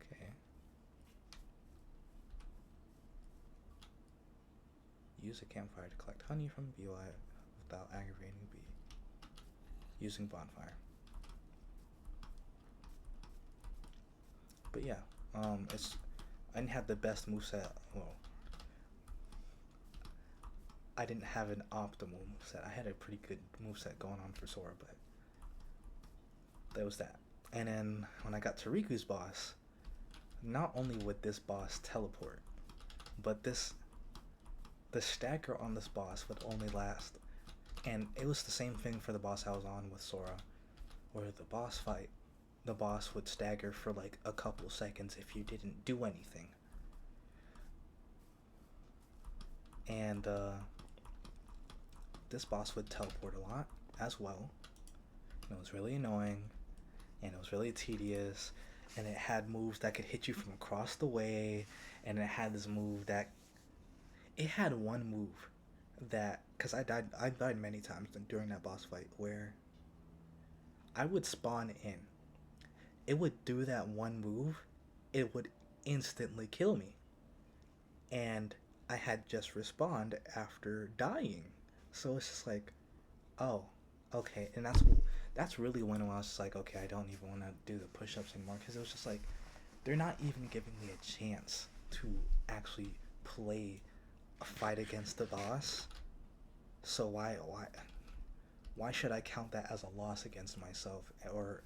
Okay. Use a campfire to collect honey from a beehive without aggravating a bee. Using bonfire. But yeah, I didn't have the best moveset. Well, I didn't have an optimal moveset. I had a pretty good moveset going on for Sora, but there was that. And then when I got to Riku's boss, not only would this boss teleport, but the stagger on this boss would only last, and it was the same thing for the boss I was on with Sora, where the boss would stagger for like a couple seconds if you didn't do anything. And this boss would teleport a lot as well. And it was really annoying, and it was really tedious, and it had moves that could hit you from across the way, and it had this move that it had one move that, because I died many times during that boss fight, where I would spawn in, it would do that one move, it would instantly kill me, and I had just respawned after dying. So it's just like, oh, okay. And that's really when I was just like, okay, I don't even want to do the push-ups anymore, because it was just like, They're not even giving me a chance to actually play a fight against the boss. So why should I count that as a loss against myself, or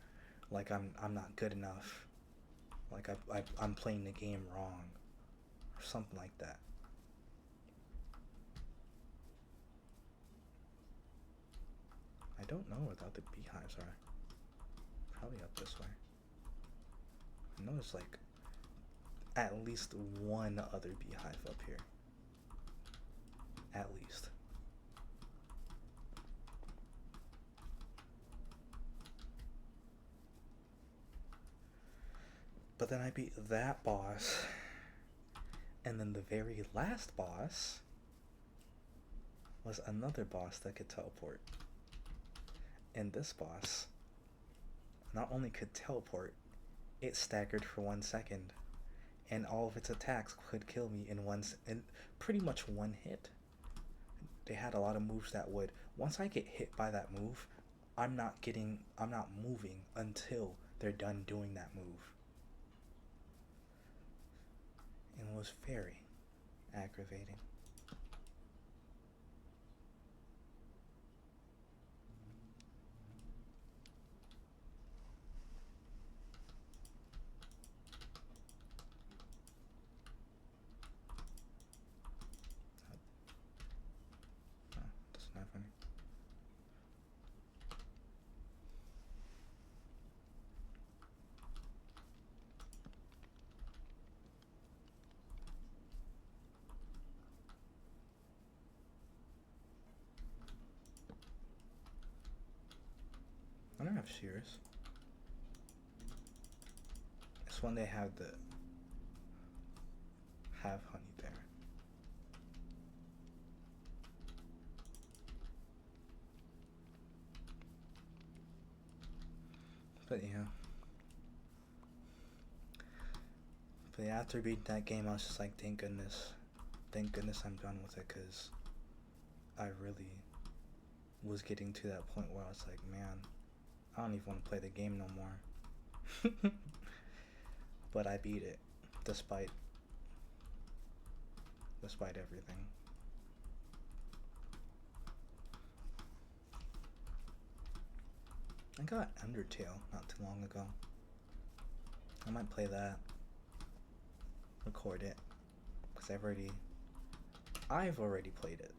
like I'm not good enough, like I'm playing the game wrong, or something like that. I don't know where the other beehives are. Probably up this way. I know there's like at least one other beehive up here. At least. But then I beat that boss, and then the very last boss was another boss that could teleport. And this boss not only could teleport, it staggered for 1 second, and all of its attacks could kill me in pretty much one hit. They had a lot of moves that would, once I get hit by that move, I'm not moving until they're done doing that move. And it was very aggravating. Oh, doesn't have any. I don't have shears. This one they have honey there. But yeah. But yeah, after beating that game, I was just like, thank goodness I'm done with it, because I really was getting to that point where I was like, man, I don't even want to play the game no more. But I beat it, despite everything. I got Undertale not too long ago. I might play that, record it, because I've already played it.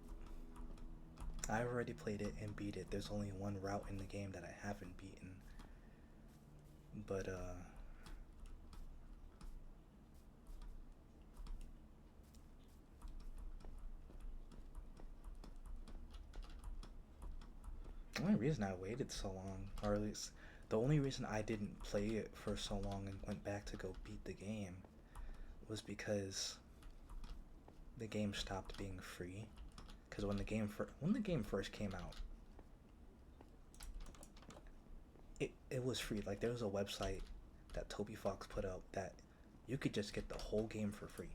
I've already played it and beat it. There's only one route in the game that I haven't beaten. But the only reason I waited so long, or at least the only reason I didn't play it for so long and went back to go beat the game, was because the game stopped being free. Because when the game first came out, it was free. Like, there was a website that Toby Fox put up that you could just get the whole game for free.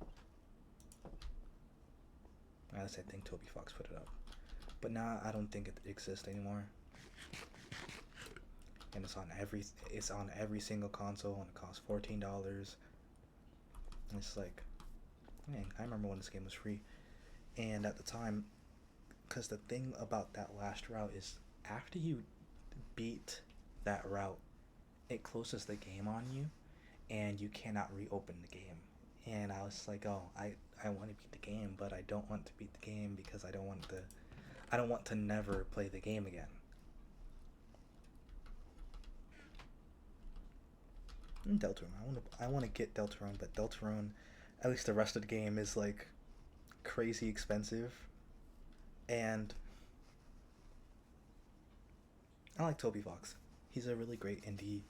I think Toby Fox put it up, but now I don't think it exists anymore. And it's on every single console, and it costs $14. And it's like, man, I remember when this game was free. And at the time, because the thing about that last route is, after you beat that route, it closes the game on you, and you cannot reopen the game. And I was like, oh, I want to beat the game, but I don't want to beat the game because I don't want to never play the game again. And Deltarune, I want to get Deltarune, but Deltarune, at least the rest of the game, is like crazy expensive. And I like Toby Fox. He's a really great indie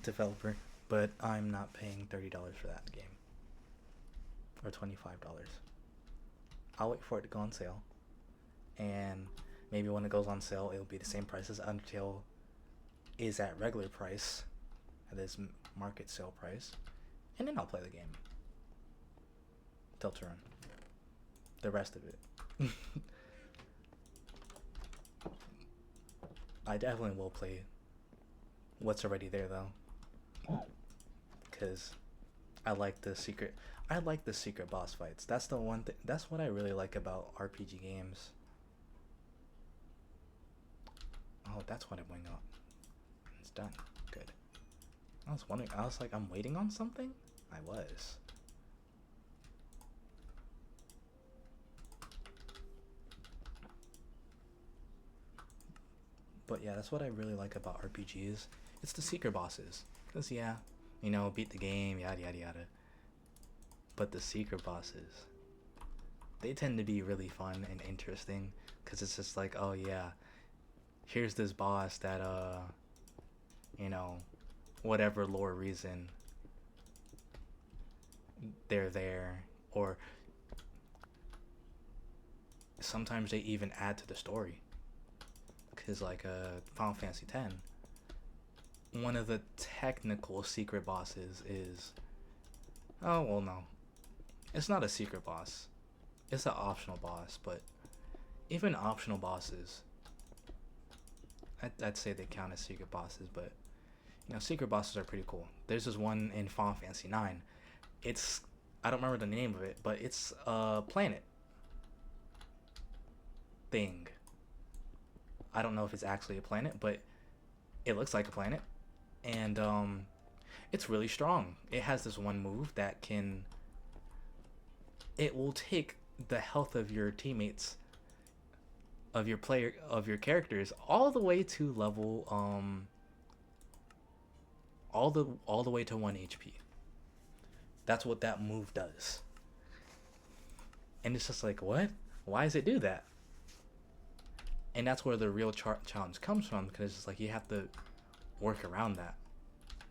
developer, but I'm not paying $30 for that game. Or $25. I'll wait for it to go on sale. And maybe when it goes on sale, it'll be the same price as Undertale is at regular price, at this market sale price. And then I'll play the game. Deltarune. The rest of it. I definitely will play what's already there, though. Because I like the secret. I like the secret boss fights. That's the one thing. That's what I really like about RPG games. Oh, that's what I'm waiting on. It's done. Good. I was wondering. I was like, I'm waiting on something. I was. But yeah, that's what I really like about RPGs. It's the secret bosses. Cause yeah, you know, beat the game, yada yada yada. But the secret bosses, they tend to be really fun and interesting. Cause it's just like, oh yeah, here's this boss that you know, whatever lore reason, they're there, or sometimes they even add to the story. Cause like Final Fantasy X, one of the technical secret bosses is, oh well no, it's not a secret boss, it's an optional boss. But even optional bosses, I'd say they count as secret bosses. But you know, secret bosses are pretty cool. There's this one in Final Fantasy IX. It's, I don't remember the name of it, but it's a planet thing. I don't know if it's actually a planet, but it looks like a planet. And it's really strong. It has this one move that can, it will take the health of your teammates, of your player, of your characters, all the way to level all the way to 1 HP. That's what that move does. And it's just like, what? Why does it do that? And that's where the real challenge comes from, because it's like you have to work around that.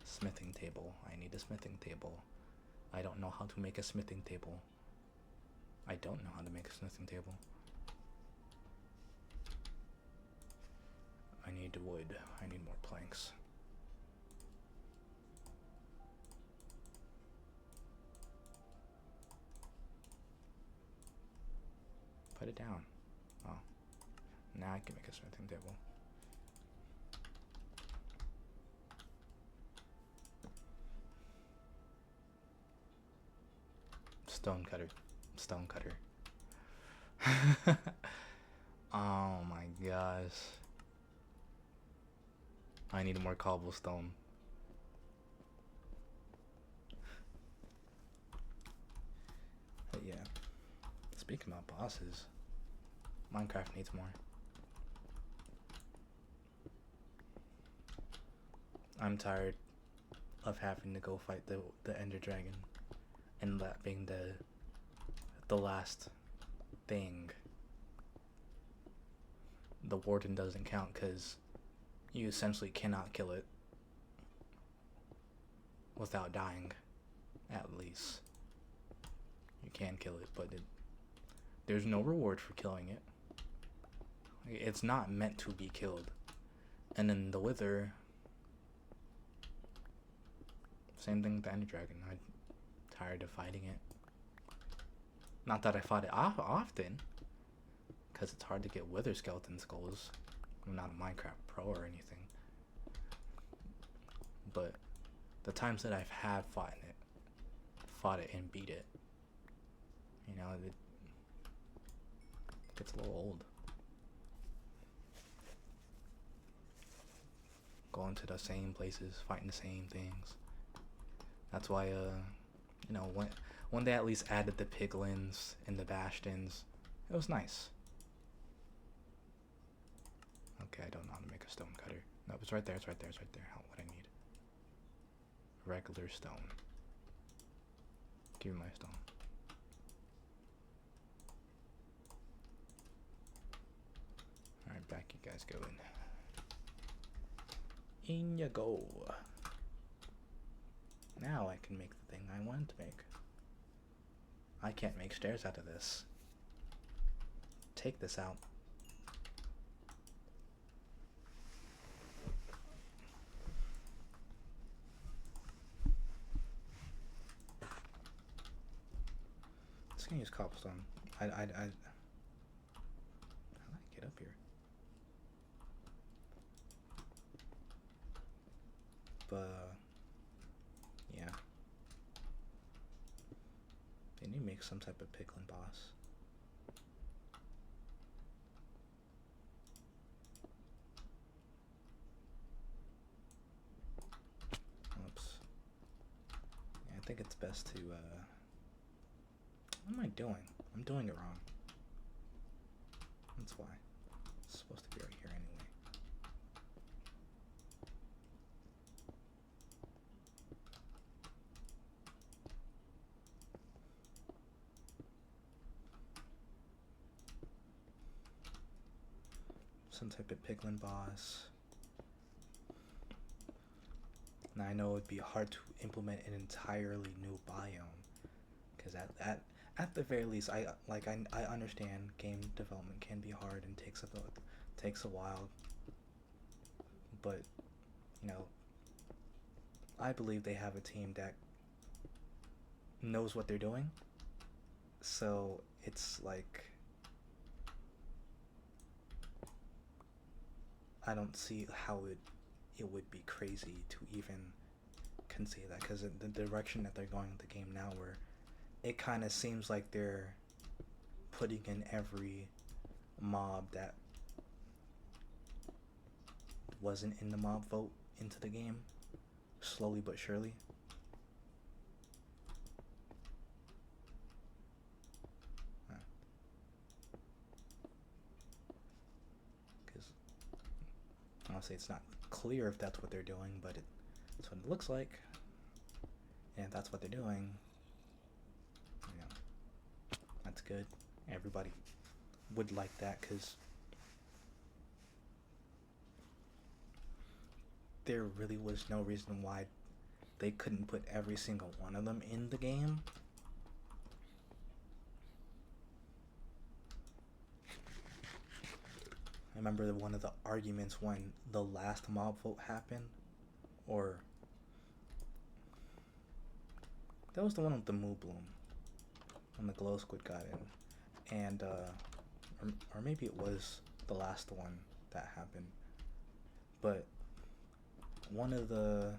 Smithing table. I need a smithing table. I don't know how to make a smithing table. I don't know how to make a smithing table. I need wood. I need more planks. Put it down. Oh. Now I can make a smithing table. Stone cutter. Stone cutter. Oh my gosh. I need more cobblestone. But yeah. Speaking about bosses, Minecraft needs more. I'm tired of having to go fight the Ender Dragon, and that being the last thing. The Warden doesn't count because you essentially cannot kill it without dying, at least. You can kill it, but there's no reward for killing it. It's not meant to be killed. And then the Wither, same thing with the Ender Dragon. I'm tired of fighting it. Not that I fought it often, because it's hard to get Wither skeleton skulls. I'm not a Minecraft pro or anything. But the times that I've had fought it and beat it, you know, it gets a little old. Going to the same places, fighting the same things. That's why, you know, when they at least added the piglins and the bastions, it was nice. Okay, I don't know how to make a stone cutter. No, it's right there, it's right there, it's right there. What I need. Regular stone. Give me my stone. Alright, back you guys go in. In you go. Now I can make the thing I wanted to make. I can't make stairs out of this. Take this out. Just gonna use cobblestone. How do I get up here? But yeah. make some type of piglin boss. Oops. Yeah, I think it's best to, what am I doing? I'm doing it wrong. That's why. It's supposed to be right here anyway. Some type of piglin boss. Now I know it'd be hard to implement an entirely new biome, because at the very least, I understand game development can be hard and takes a while, but you know, I believe they have a team that knows what they're doing, so it's like I don't see how it would be crazy to even conceive that, because the direction that they're going with the game now, where it kind of seems like they're putting in every mob that wasn't in the mob vote into the game, slowly but surely. Because honestly, it's not clear if that's what they're doing, but that's what it looks like. And if that's what they're doing, you know, that's good. Everybody would like that, because there really was no reason why they couldn't put every single one of them in the game. I remember one of the arguments when the last mob vote happened, or that was the one with the Moobloom, when the Glow Squid got in, and or maybe it was the last one that happened, but one of the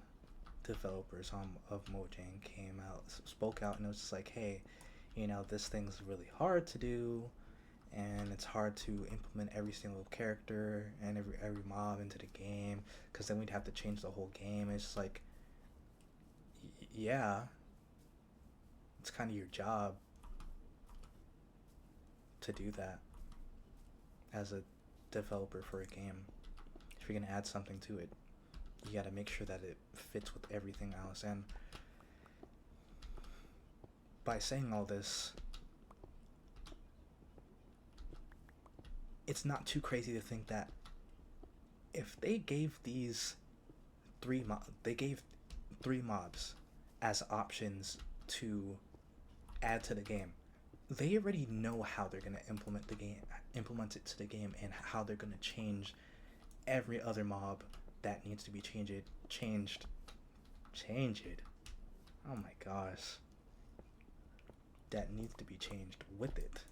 developers of Mojang came out, spoke out, and it was just like, hey, you know, this thing's really hard to do, and it's hard to implement every single character and every mob into the game, because then we'd have to change the whole game. It's just like, yeah, it's kind of your job to do that as a developer for a game. If you're gonna add something to it, you gotta make sure that it fits with everything else. And by saying all this, it's not too crazy to think that if they gave these they gave three mobs as options to add to the game, they already know how they're gonna implement it to the game, and how they're gonna change every other mob that needs to be changed. Oh my gosh. That needs to be changed with it.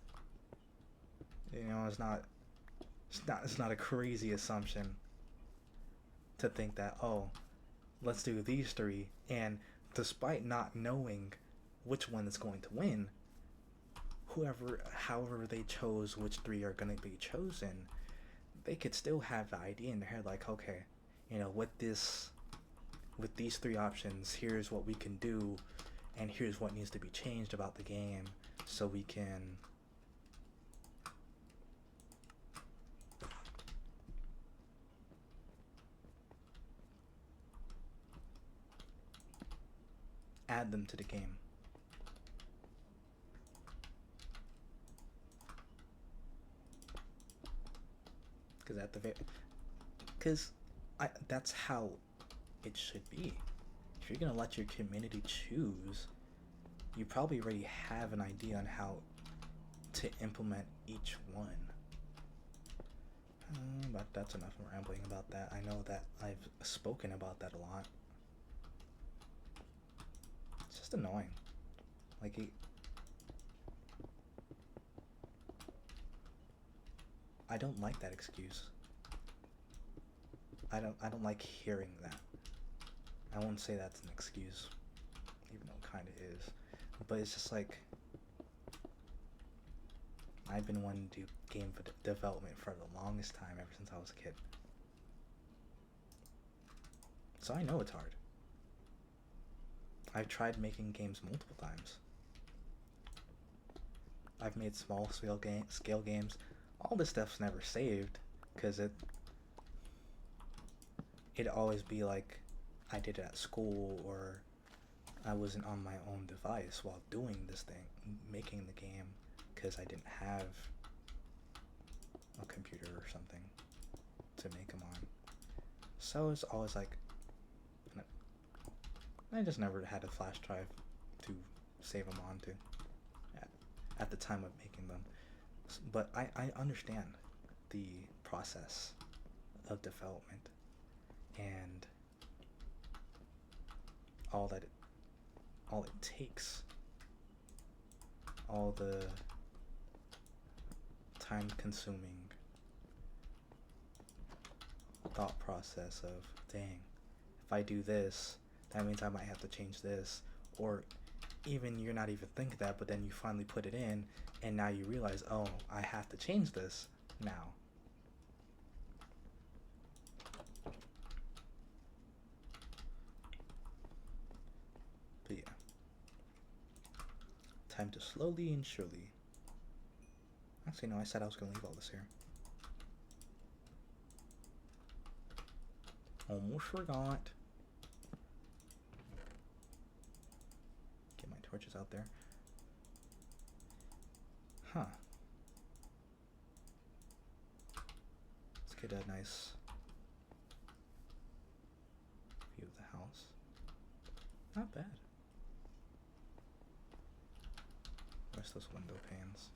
You know, it's not a crazy assumption to think that, oh, let's do these three, and despite not knowing which one is going to win, however they chose which three are going to be chosen, they could still have the idea in their head, like, okay, you know, with these three options, here's what we can do, and here's what needs to be changed about the game, so we can add them to the game. Because that's how it should be. If you're gonna let your community choose, you probably already have an idea on how to implement each one. But that's enough rambling about that. I know that I've spoken about that a lot. It's just annoying. Like, I don't like that excuse. I don't like hearing that. I won't say that's an excuse, even though it kind of is. But it's just like, I've been wanting to do game development for the longest time, ever since I was a kid. So I know it's hard. I've tried making games multiple times. I've made small scale games. All this stuff's never saved, because it'd always be like I did it at school, or I wasn't on my own device while doing this thing, making the game, because I didn't have a computer or something to make them on. So it's always like, I just never had a flash drive to save them onto at the time of making them. But I understand the process of development and all it takes, all the time consuming thought process of, dang, if I do this, that means I might have to change this. Or even you're not even thinking that, but then you finally put it in, and now you realize, oh, I have to change this now. But yeah, time to slowly and surely. Actually, no, I said I was gonna leave all this here. Almost forgot. Get my torches out there. Huh. Let's get a nice view of the house. Not bad. Where's those window panes?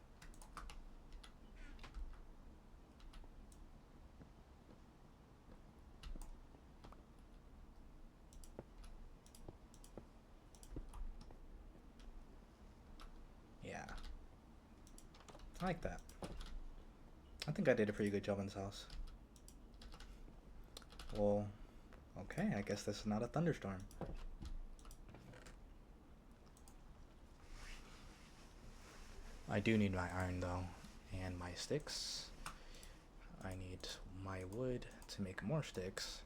Yeah. I like that. I think I did a pretty good job in this house. Well, okay, I guess this is not a thunderstorm. I do need my iron though, and my sticks. I need my wood to make more sticks.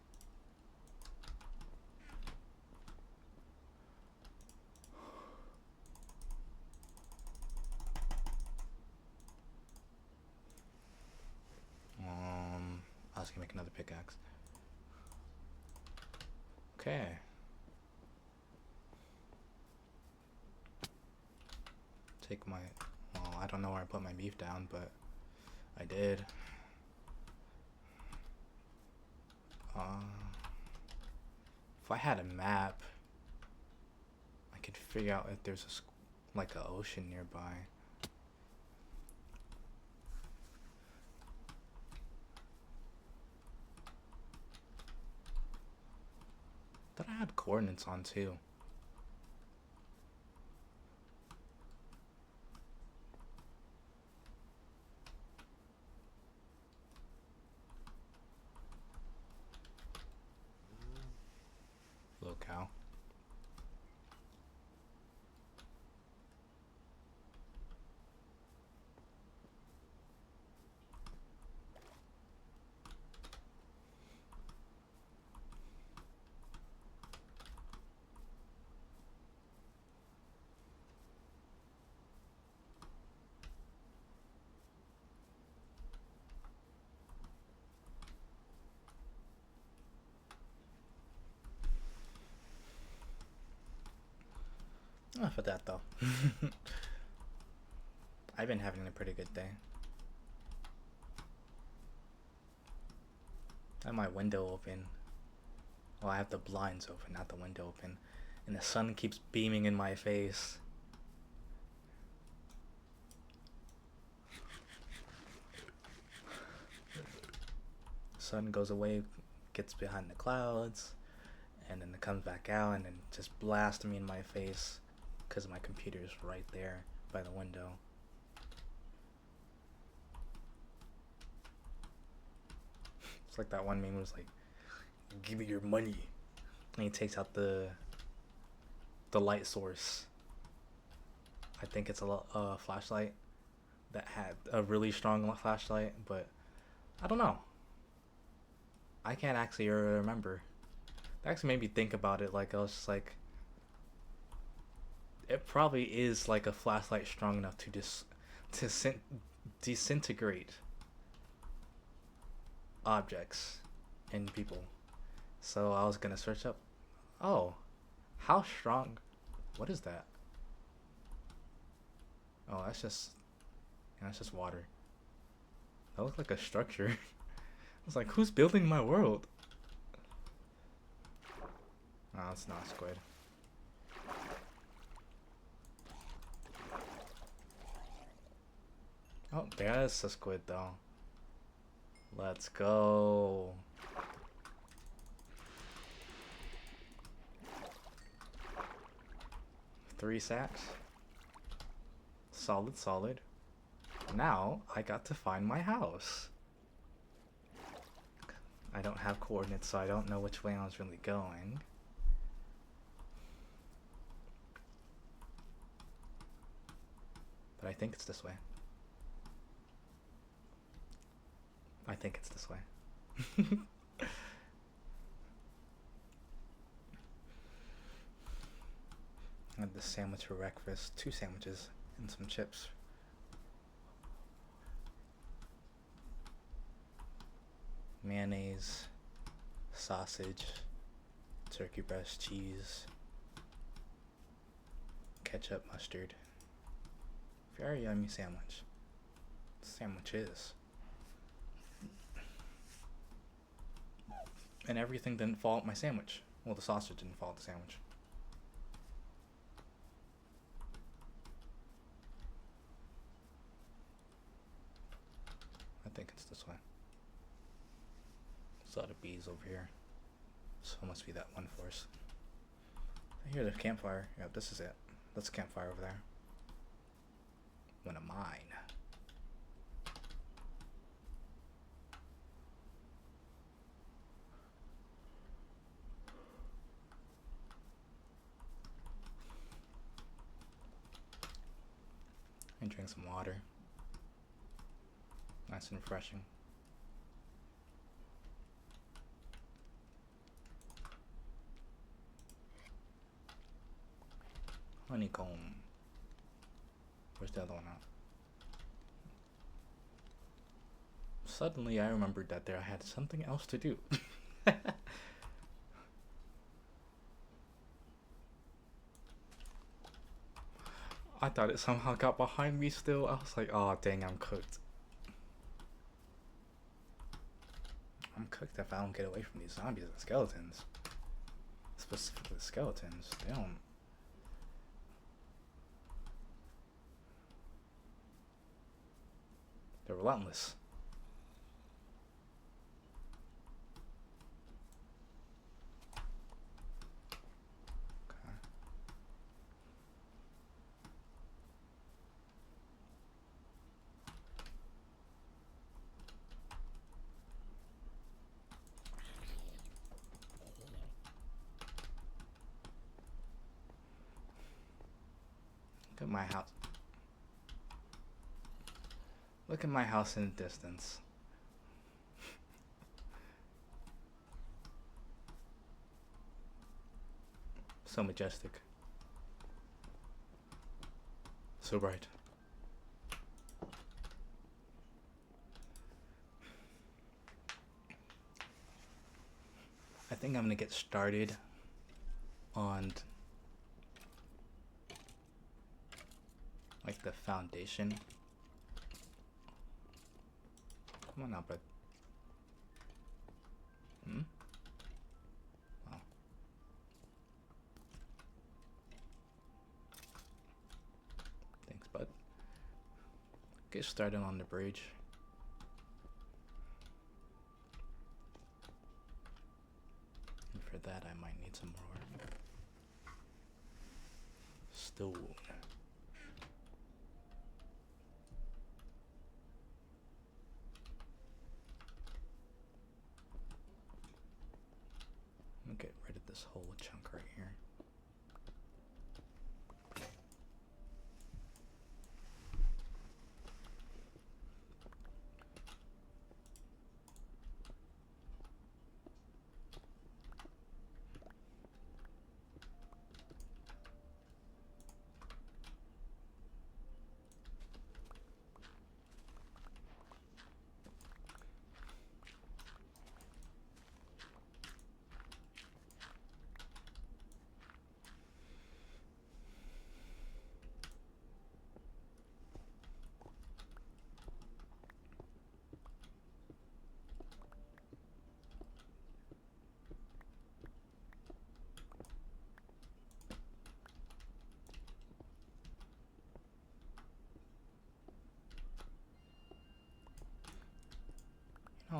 I was gonna make another pickaxe. Okay. Take my, well, I don't know where I put my beef down, but I did. If I had a map, I could figure out if there's like an ocean nearby. Thought I had coordinates on too. Little cow. Enough of that though. I've been having a pretty good day. I have my window open. Well, I have the blinds open, not the window open. And the sun keeps beaming in my face. Sun goes away, gets behind the clouds, and then it comes back out and then just blasts me in my face because my computer is right there by the window. It's like that one meme was like, give me your money. And he takes out the light source. I think it's a flashlight, that had a really strong flashlight, but I don't know. I can't actually remember. That actually made me think about it. Like I was just like, it probably is like a flashlight strong enough to disintegrate objects and people. So I was gonna search up. Oh, how strong? What is that? Oh, that's just water. That looks like a structure. I was like, who's building my world? No, it's not squid. Oh, there's a squid though. Let's go. Three sacks. Solid, solid. Now I got to find my house. I don't have coordinates, so I don't know which way I was really going. But I think it's this way. I think it's this way. I had this sandwich for breakfast. 2 sandwiches and some chips. Mayonnaise, sausage, turkey breast, cheese, ketchup, mustard. Very yummy sandwich. Sandwich is. And everything didn't fall at my sandwich. Well, the sausage didn't fall at the sandwich. I think it's this way. There's a lot of bees over here. So it must be that one force. I hear the campfire. Yep, this is it. That's a campfire over there. One of mine. And drink some water. Nice and refreshing. Honeycomb. Where's the other one at? Suddenly I remembered that I had something else to do. I thought it somehow got behind me still. I was like, oh dang, I'm cooked. I'm cooked if I don't get away from these zombies and skeletons. Specifically the skeletons. They don't... They're relentless. Okay. Look at my house. Look at my house in the distance. So majestic. So bright. I think I'm gonna get started on like the foundation. Come on now, bud. Oh. Thanks, bud. Get started on the bridge. And for that, I might need some more stone. Get rid of this whole chunk right here.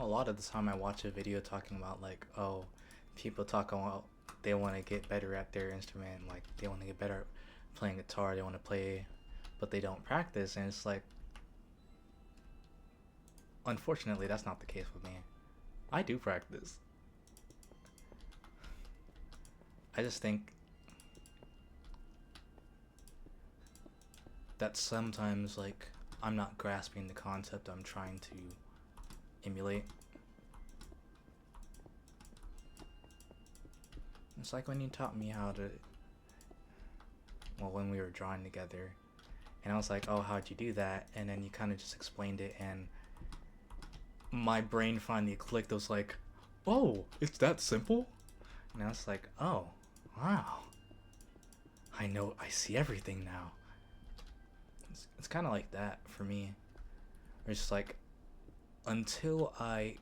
a lot of the time I watch a video talking about like, oh, people talk about they want to get better at their instrument, like they want to get better at playing guitar, they want to play, but they don't practice, and it's like, unfortunately, that's not the case with me. I do practice. I just think that sometimes, like, I'm not grasping the concept I'm trying to emulate. It's like when you taught me how to, well, when we were drawing together, and I was like, oh, how'd you do that? And then you kind of just explained it, and my brain finally clicked. It was like, oh, it's that simple? And I was like, oh, wow. I know, I see everything now. It's kind of like that for me. It's just like, until I,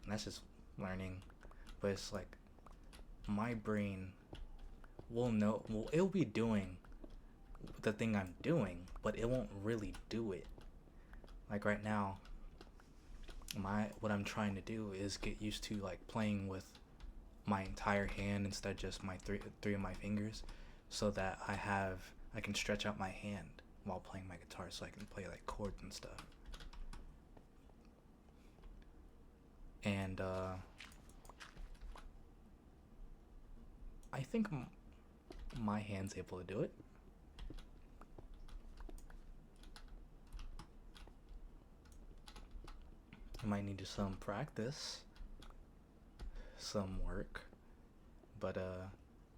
and that's just learning, but it's like, my brain will know, well, it'll be doing the thing I'm doing, but it won't really do it. Like right now, what I'm trying to do is get used to like playing with my entire hand instead of just my three of my fingers, so that I can stretch out my hand while playing my guitar, so I can play like chords and stuff. And I think my hand's able to do it. I might need some practice, some work, but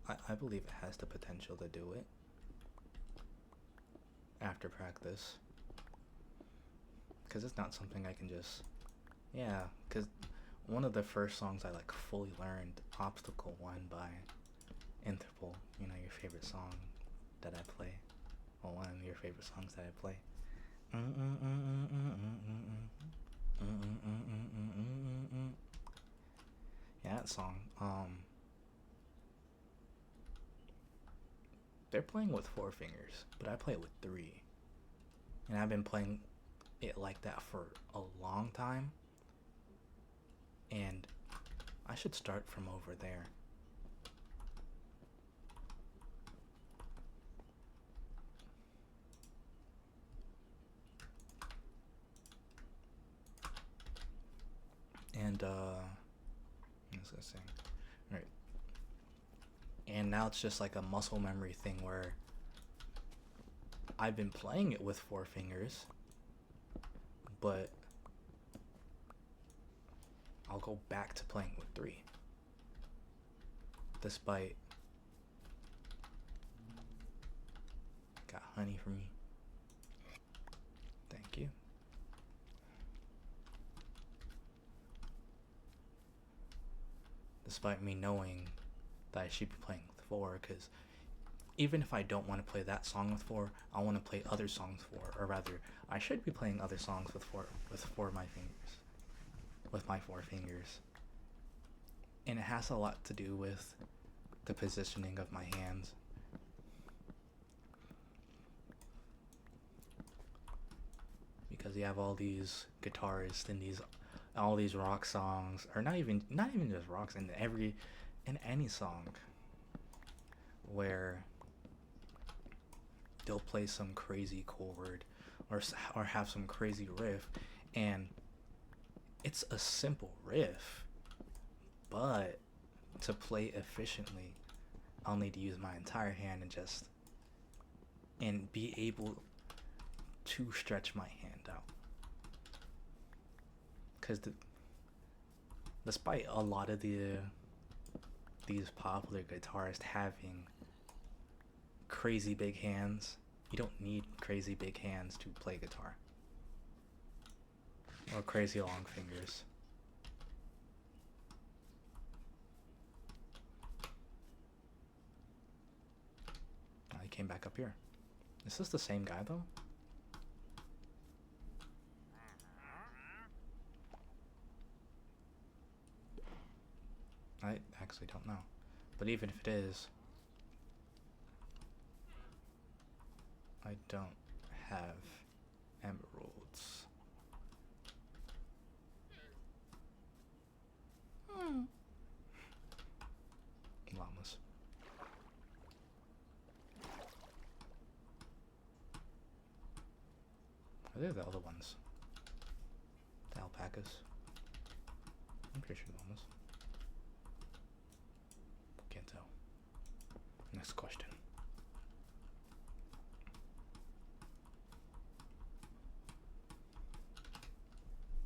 I believe it has the potential to do it after practice. Because it's not something I can just, yeah, because one of the first songs I like fully learned, Obstacle 1 by Interpol, you know, your favorite song that I play, well, one of your favorite songs that I play. Yeah, that song. They're playing with 4 fingers, but I play it with 3. And I've been playing it like that for a long time. And I should start from over there. And I was gonna say, right. And now it's just like a muscle memory thing where I've been playing it with 4 fingers, but I'll go back to playing with 3. Despite, got honey for me. Thank you. Despite me knowing that I should be playing with 4, because even if I don't want to play that song with 4, I want to play other songs 4, or rather, I should be playing other songs with 4 of my fingers, with my 4 fingers. And it has a lot to do with the positioning of my hands. Because you have all these guitarists and all these rock songs, or not even just rocks, in any song where they'll play some crazy chord or have some crazy riff, and it's a simple riff, but to play efficiently, I'll need to use my entire hand and be able to stretch my hand out. Because despite a lot of these popular guitarists having crazy big hands, you don't need crazy big hands to play guitar, or crazy long fingers. Oh, he came back up here. Is this the same guy though? I actually don't know. But even if it is, I don't have emeralds. they're the other ones. The alpacas. I'm pretty sure the ones. Can't tell. Next question.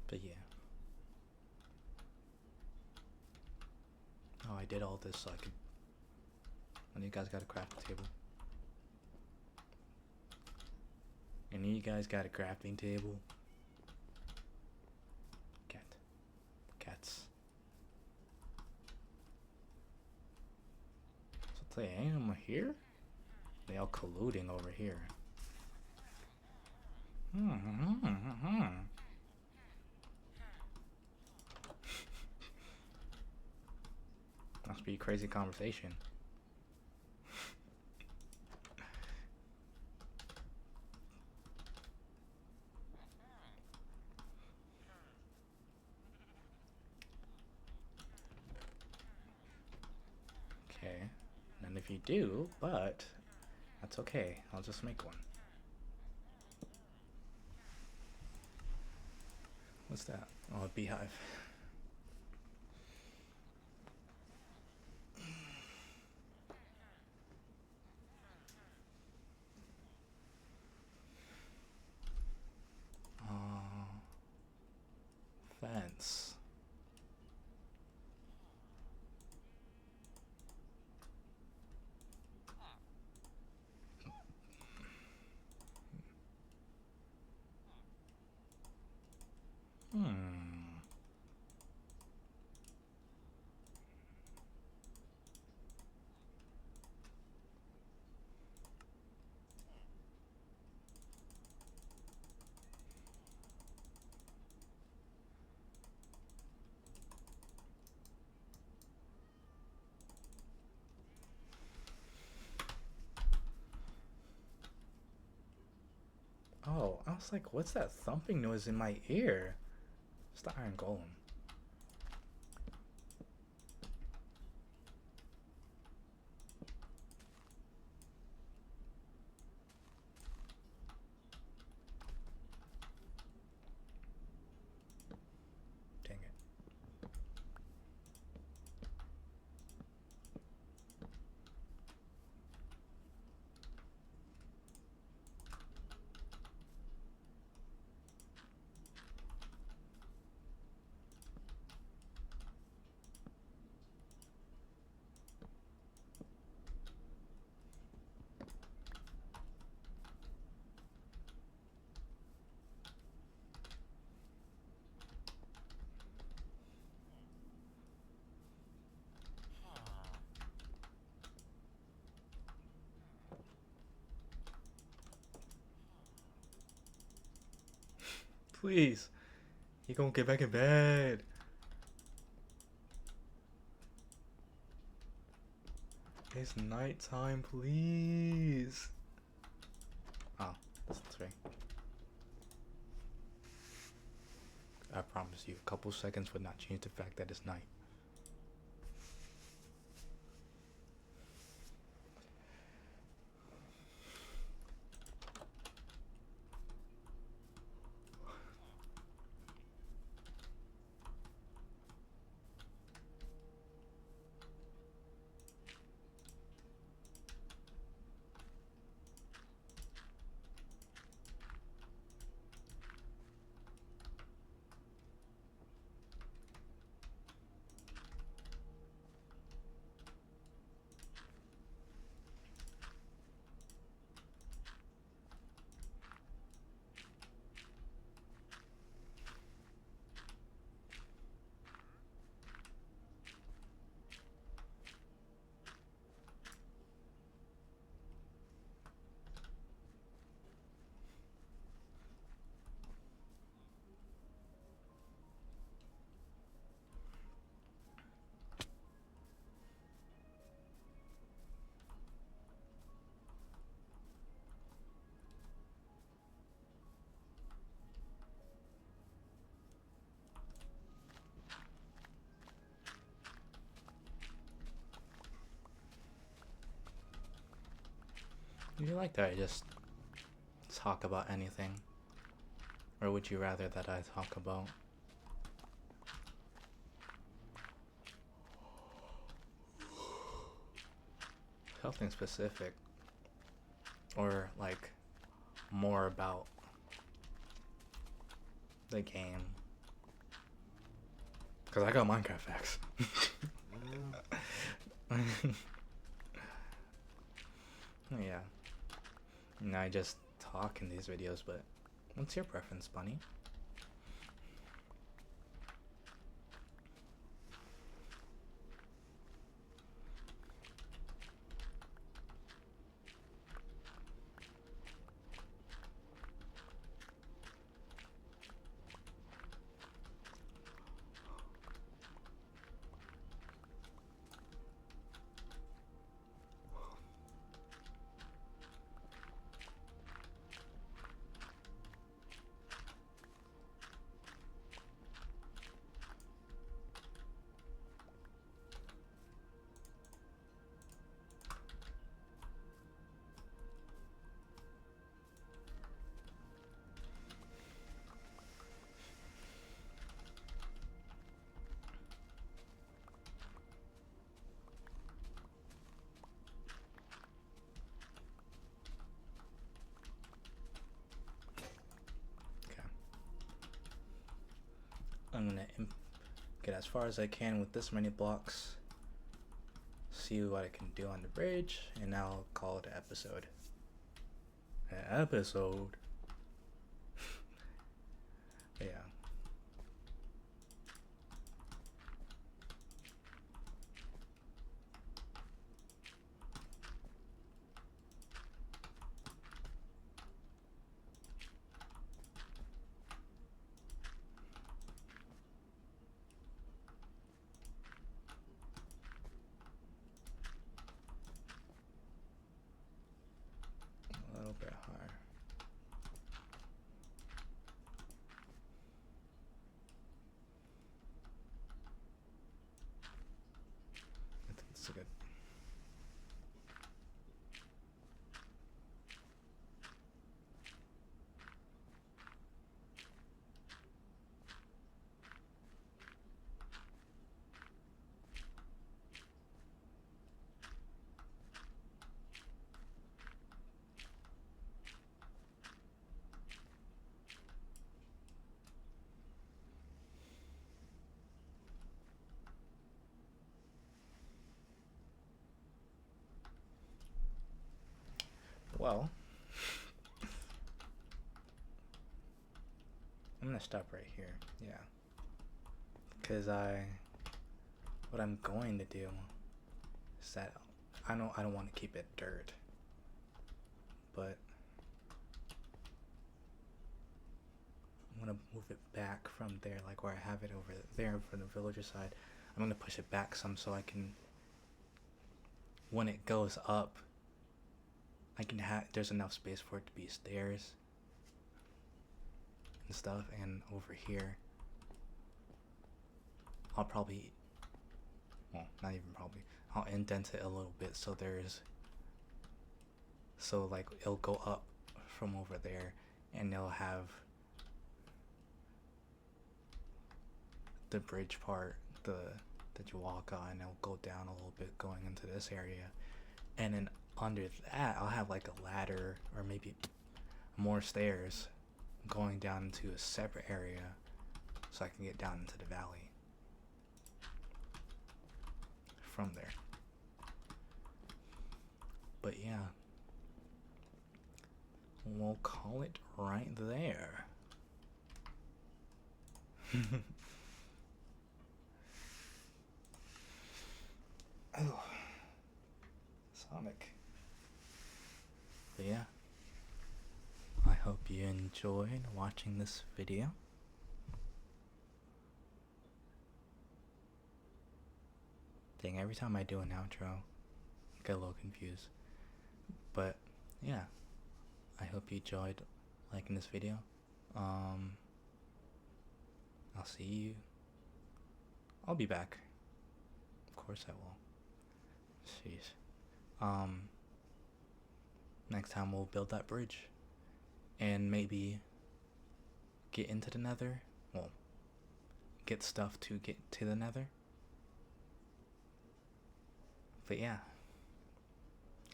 But yeah. Oh, I did all this so I could. And you guys got a crafting table. And you guys got a crafting table. Cats. So they ain't them here? They all colluding over here. Must be a crazy conversation. Okay. And if you do, but that's okay. I'll just make one. What's that? Oh, a beehive. Fence. Oh, I was like, what's that thumping noise in my ear? It's the Iron Golem. Dang it. Please. You gonna get back in bed. It's nighttime, please. Oh, that's 3. I promise you, a couple seconds would not change the fact that it's night. You like that? I just talk about anything. Or would you rather that I talk about something specific? Or like more about the game? Because I got Minecraft facts. Yeah. And I just talk in these videos, but what's your preference, Bunny? Okay. I'm gonna get as far as I can with this many blocks. See what I can do on the bridge, and I'll call it an episode. An episode. Yeah. A little bit higher. I think it's good. Well, I'm gonna stop right here. Yeah. Because what I'm going to do is that I don't want to keep it dirt, but I'm gonna move it back from there, like where I have it over there for the villager side. I'm gonna push it back some so I can, when it goes up, I can there's enough space for it to be stairs and stuff. And over here, I'll probably, well, not even probably, I'll indent it a little bit so like it'll go up from over there, and it'll have the bridge part, that you walk on, and it'll go down a little bit going into this area, and then under that I'll have like a ladder or maybe more stairs going down into a separate area so I can get down into the valley from there. But yeah, we'll call it right there. Oh, Sonic. But yeah, I hope you enjoyed watching this video. Dang, every time I do an outro, I get a little confused. But yeah, I hope you enjoyed liking this video. I'll see you. I'll be back. Of course I will. Jeez. Next time we'll build that bridge, and maybe get into the nether. Well, get stuff to get to the nether. But yeah,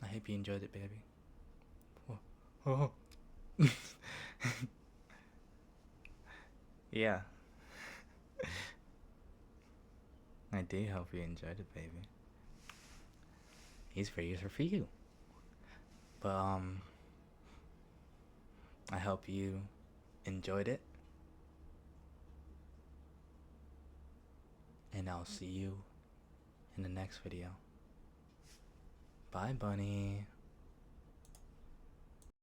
I hope you enjoyed it, baby. Oh. Yeah. I do hope you enjoyed it, baby. These videos are for you. But I hope you enjoyed it. And I'll see you in the next video. Bye, bunny.